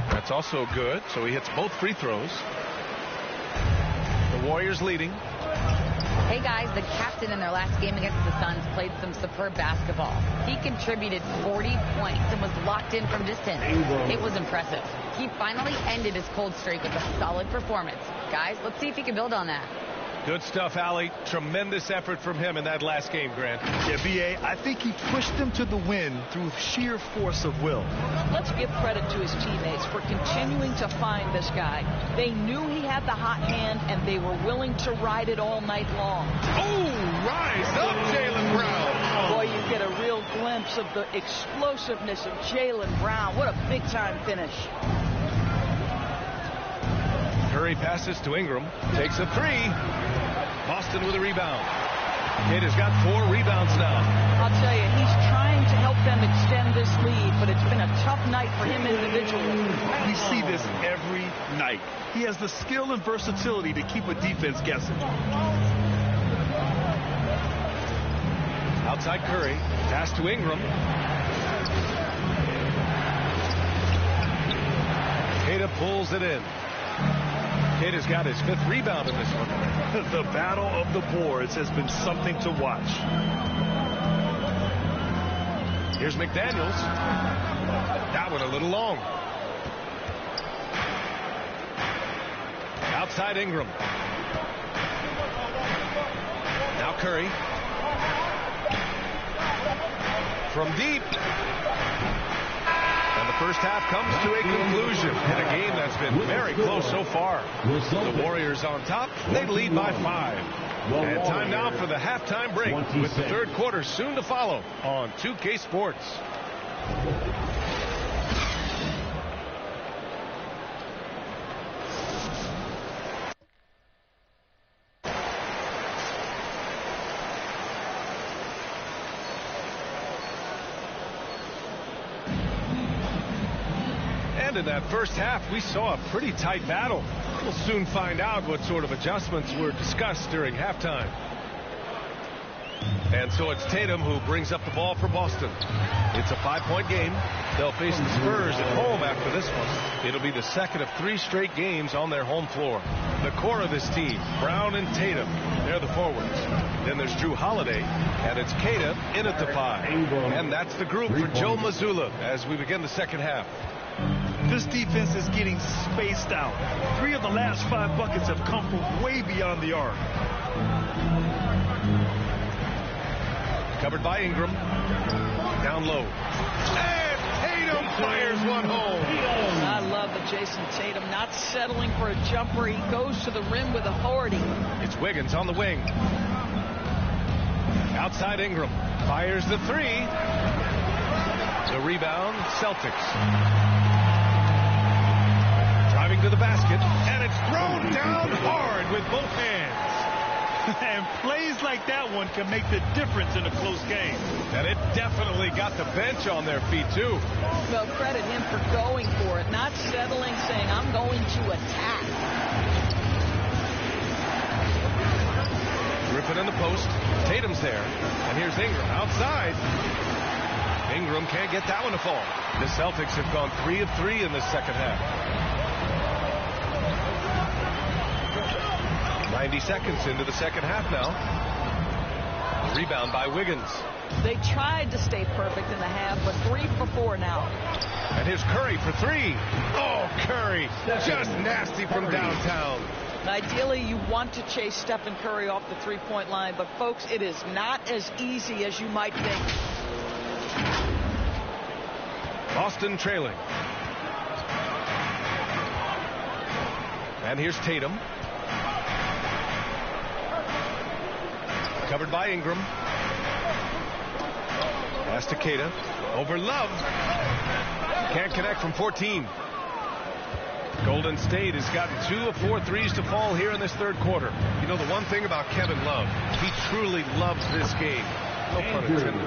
That's also good, so he hits both free throws. The Warriors leading. Hey guys, the captain in their last game against the Suns played some superb basketball. He contributed 40 points and was locked in from distance. It was impressive. He finally ended his cold streak with a solid performance. Guys, let's see if he can build on that. Good stuff, Allie. Tremendous effort from him in that last game, Grant. Yeah, B.A., I think he pushed them to the win through sheer force of will. Let's give credit to his teammates for continuing to find this guy. They knew he had the hot hand, and they were willing to ride it all night long. Oh, rise up, Jaylen Brown. Boy, you get a real glimpse of the explosiveness of Jaylen Brown. What a big-time finish. Curry passes to Ingram. Takes a 3. Boston with a rebound. Kidd has got 4 rebounds now. I'll tell you, he's trying to help them extend this lead, but it's been a tough night for him individually. We see this every night. He has the skill and versatility to keep a defense guessing. Outside Curry. Pass to Ingram. Tatum pulls it in. Kidd has got his 5th rebound in this one. The battle of the boards has been something to watch. Here's McDaniels. That one a little long. Outside Ingram. Now Curry. From deep. And the first half comes to a conclusion in a game that's been very close so far. The Warriors on top. They lead by 5. And time now for the halftime break with the third quarter soon to follow on 2K Sports. In that first half, we saw a pretty tight battle. We'll soon find out what sort of adjustments were discussed during halftime. And so it's Tatum who brings up the ball for Boston. It's a 5-point game. They'll face the Spurs at home after this one. It'll be the second of 3 straight games on their home floor. The core of this team, Brown and Tatum, they're the forwards. Then there's Drew Holiday, and it's Queta in at the 5. And that's the group for Joe Mazzulla as we begin the second half. This defense is getting spaced out. 3 of the last 5 buckets have come from way beyond the arc. Covered by Ingram. Down low. And Tatum fires one home. I love the Jason Tatum not settling for a jumper. He goes to the rim with authority. It's Wiggins on the wing. Outside Ingram. Fires the 3. The rebound, Celtics. Driving to the basket, and it's thrown down hard with both hands. And plays like that one can make the difference in a close game. And it definitely got the bench on their feet, too. Well, credit him for going for it, not settling, saying, I'm going to attack. Griffin in the post. Tatum's there. And here's Ingram outside. Ingram can't get that one to fall. The Celtics have gone 3 of 3 in the second half. 90 seconds into the second half now. Rebound by Wiggins. They tried to stay perfect in the half, but 3 for 4 now. And here's Curry for 3. Oh, Curry, just nasty from downtown. Ideally, you want to chase Stephen Curry off the three-point line, but folks, it is not as easy as you might think. Boston trailing. And here's Tatum. Covered by Ingram. Pass to Keita. Over Love. Can't connect from 14. Golden State has gotten 2 of 4 threes to fall here in this third quarter. You know, the one thing about Kevin Love, he truly loves this game. No pun intended.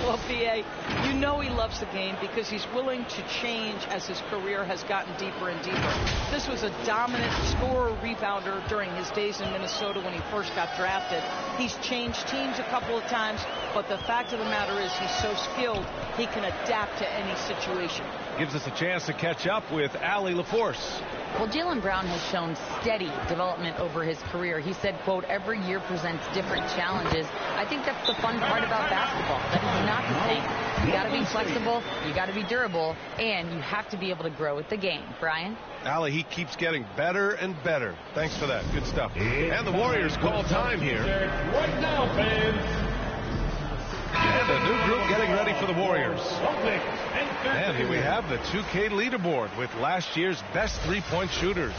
Well, B.A., you know he loves the game because he's willing to change as his career has gotten deeper and deeper. This was a dominant scorer, rebounder during his days in Minnesota when he first got drafted. He's changed teams a couple of times, but the fact of the matter is he's so skilled, he can adapt to any situation. Gives us a chance to catch up with Allie LaForce. Well, Jaylen Brown has shown steady development over his career. He said, quote, every year presents different challenges. I think that's the fun part about basketball. That is not the same. You got to be flexible, you got to be durable, and you have to be able to grow with the game. Brian? Allie, he keeps getting better and better. Thanks for that. Good stuff. And the Warriors call time here. Right now, fans. And a new group getting ready for the Warriors. And here we have the 2K leaderboard with last year's best three-point shooters.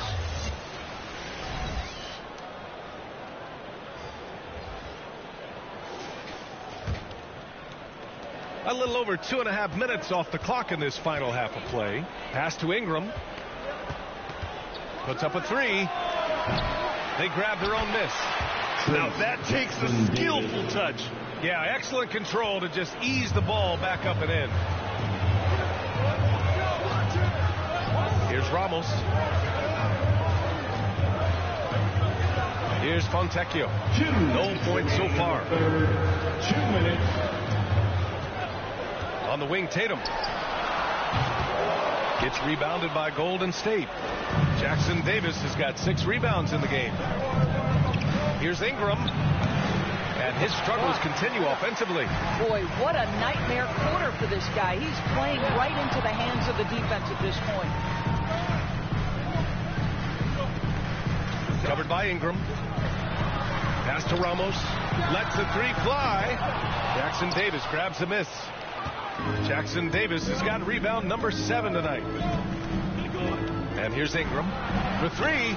A little over 2.5 minutes off the clock in this final half of play. Pass to Ingram. Puts up a 3. They grab their own miss. Now that takes a skillful touch. Yeah, excellent control to just ease the ball back up and in. Here's Ramos. Here's Fontecchio. No points so far. 2 minutes. On the wing, Tatum. Gets rebounded by Golden State. Jackson Davis has got 6 rebounds in the game. Here's Ingram. And his struggles continue offensively. Boy, what a nightmare quarter for this guy. He's playing right into the hands of the defense at this point. Covered by Ingram. Pass to Ramos. Lets the 3 fly. Jackson Davis grabs the miss. Jackson Davis has got rebound number 7 tonight. And here's Ingram. The 3.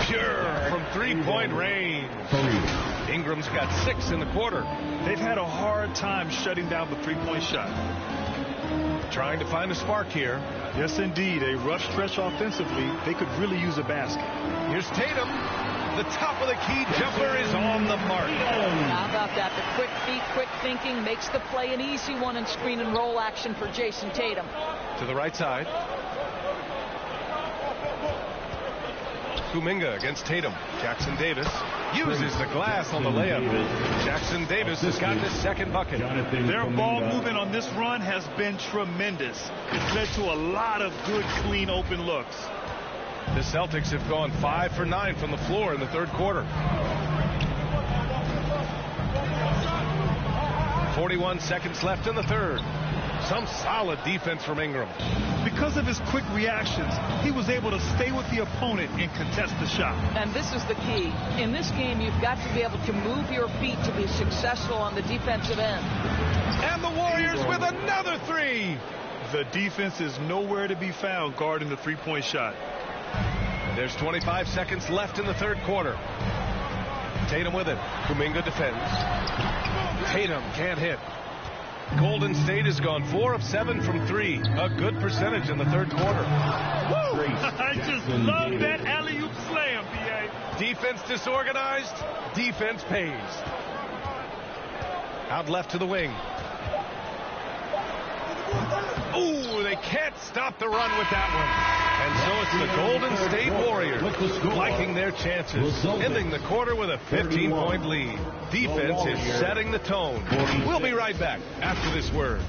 Pure from three-point range. Ingram's got 6 in the quarter. They've had a hard time shutting down the three-point shot. Trying to find a spark here. Yes, indeed. A rough stretch offensively. They could really use a basket. Here's Tatum. The top of the key jumper is on the mark. How about that? The quick feet, quick thinking makes the play an easy one in screen and roll action for Jason Tatum. To the right side. Kuminga against Tatum. Jackson Davis uses the glass on the layup. Jackson Davis has gotten his 2nd bucket. Their ball movement on this run has been tremendous. It's led to a lot of good, clean, open looks. The Celtics have gone 5 for 9 from the floor in the third quarter. 41 seconds left in the third. Some solid defense from Ingram. Because of his quick reactions, he was able to stay with the opponent and contest the shot. And this is the key. In this game, you've got to be able to move your feet to be successful on the defensive end. And the Warriors with another 3. The defense is nowhere to be found guarding the three-point shot. There's 25 seconds left in the third quarter. Tatum with it. Kuminga defends. Tatum can't hit. Golden State has gone 4 of 7 from 3. A good percentage in the third quarter. Woo! I just love that alley-oop slam, B.A. Defense disorganized. Defense pays. Out left to the wing. Ooh, they can't stop the run with that one. And so it's the Golden State Warriors liking their chances, ending the quarter with a 15-point lead. Defense is setting the tone. We'll be right back after this word.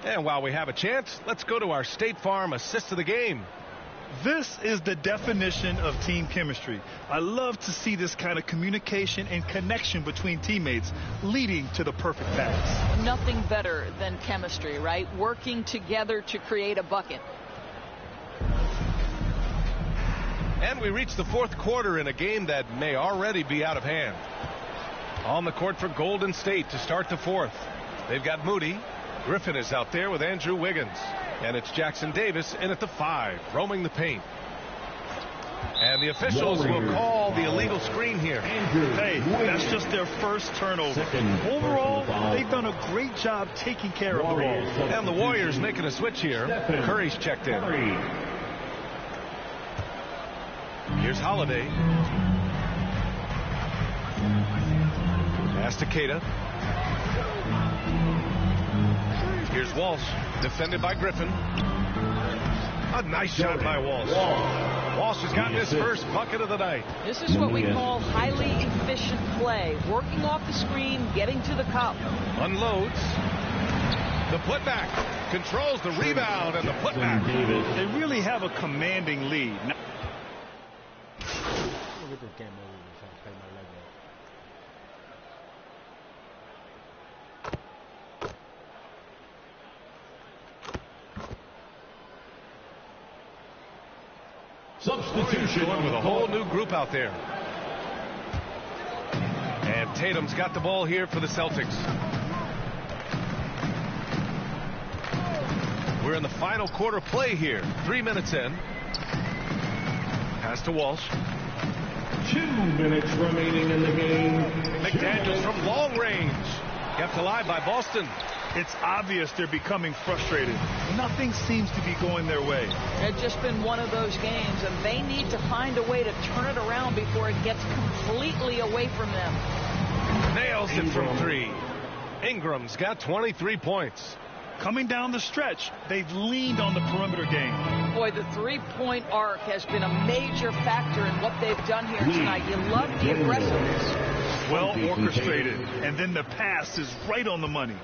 And while we have a chance, let's go to our State Farm assist of the game. This is the definition of team chemistry. I love to see this kind of communication and connection between teammates leading to the perfect pass. Nothing better than chemistry, right? Working together to create a bucket. And we reach the fourth quarter in a game that may already be out of hand. On the court for Golden State to start the fourth. They've got Moody. Griffin is out there with Andrew Wiggins. And it's Jackson Davis in at the 5, roaming the paint. And the officials will call the illegal screen here. Hey, that's just their first turnover. Overall, they've done a great job taking care of the ball. And the Warriors making a switch here. Curry's checked in. Here's Holiday. Pass to Queta. Here's Walsh, defended by Griffin. A nice shot by Walsh. Walsh has gotten his first bucket of the night. This is what we call highly efficient play. Working off the screen, getting to the cup. Unloads. The putback. Controls the rebound and the putback. They really have a commanding lead. Substitution with a whole new group out there. And Tatum's got the ball here for the Celtics. We're in the final quarter play here. 3 minutes in. Pass to Walsh. 2 minutes remaining in the game. McDaniels from long range. Kept alive by Boston. It's obvious they're becoming frustrated. Nothing seems to be going their way. It's just been one of those games, and they need to find a way to turn it around before it gets completely away from them. Nails it from 3. Ingram's got 23 points. Coming down the stretch, they've leaned on the perimeter game. Boy, the three-point arc has been a major factor in what they've done here tonight. You love the aggressiveness. Well orchestrated, and then the pass is right on the money.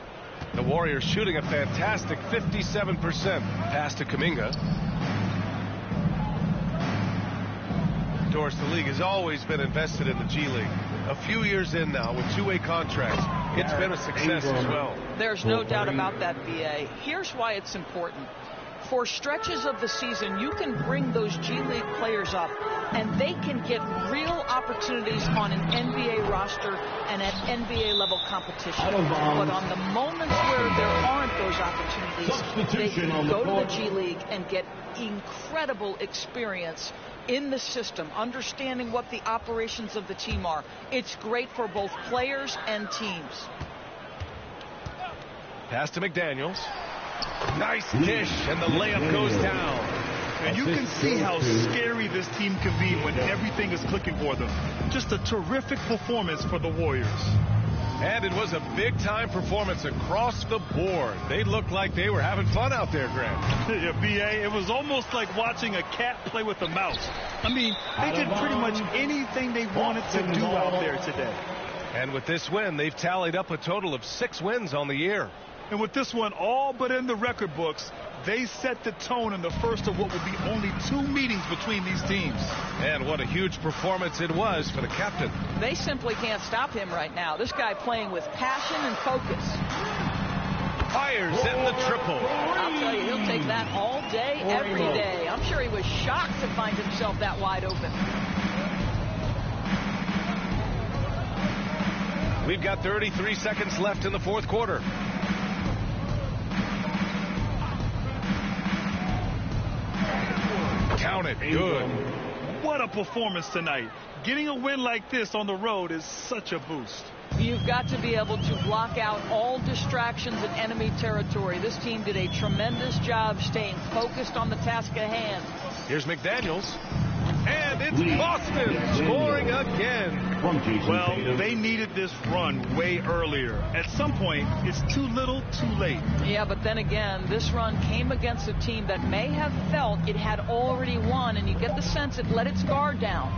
The Warriors shooting a fantastic 57%. Pass to Kuminga. Of course, the league has always been invested in the G League. A few years in now with two-way contracts. It's been a success as well. There's no doubt about that, BA. Here's why it's important. For stretches of the season, you can bring those G League players up, and they can get real opportunities on an NBA roster and at NBA-level competition. But on the moments where there aren't those opportunities, they can go to the G League and get incredible experience in the system, understanding what the operations of the team are. It's great for both players and teams. Pass to McDaniels. Nice dish, and the layup goes down. And you can see how scary this team can be when everything is clicking for them. Just a terrific performance for the Warriors. And it was a big-time performance across the board. They looked like they were having fun out there, Grant. Yeah, B.A., it was almost like watching a cat play with a mouse. I mean, they did pretty much anything they wanted to do out there today. And with this win, they've tallied up a total of 6 wins on the year. And with this one all but in the record books, they set the tone in the first of what will be only 2 meetings between these teams. And what a huge performance it was for the captain. They simply can't stop him right now. This guy playing with passion and focus. Fires in the triple. I'll tell you, he'll take that all day, every day. I'm sure he was shocked to find himself that wide open. We've got 33 seconds left in the fourth quarter. Count it. Good. What a performance tonight. Getting a win like this on the road is such a boost. You've got to be able to block out all distractions in enemy territory. This team did a tremendous job staying focused on the task at hand. Here's McDaniels. And it's Boston scoring again. Well, they needed this run way earlier. At some point, it's too little, too late. Yeah, but then again, this run came against a team that may have felt it had already won, and you get the sense it let its guard down.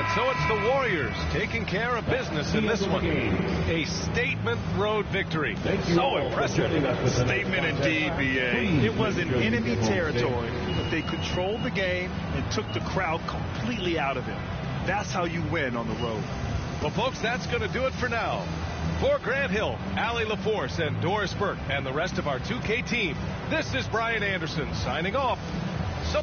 And so it's the Warriors taking care of business in this one. A statement road victory. So impressive. Statement indeed, B.A. It was in enemy territory, but they controlled the game and took the crowd completely out of it. That's how you win on the road. Well, folks, that's going to do it for now. For Grant Hill, Allie LaForce, and Doris Burke, and the rest of our 2K team, this is Brian Anderson signing off. So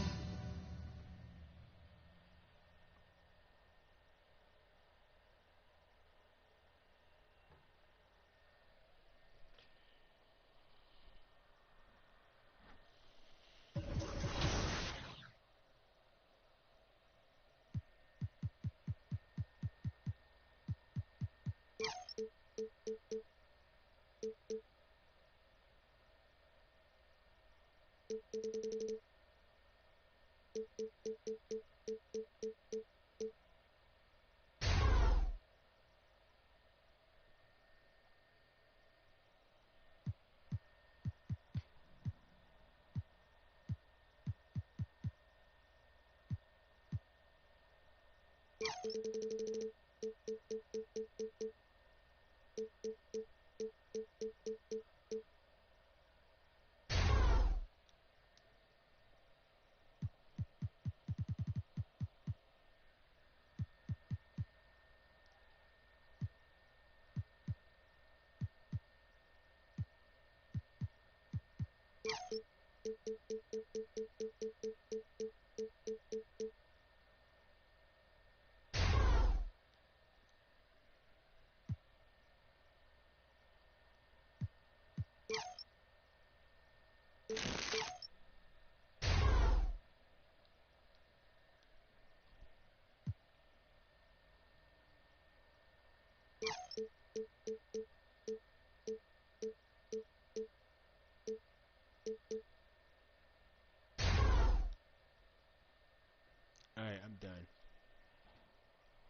Alright, I'm done.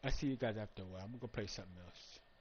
I'll see you guys after a while. I'm gonna go play something else.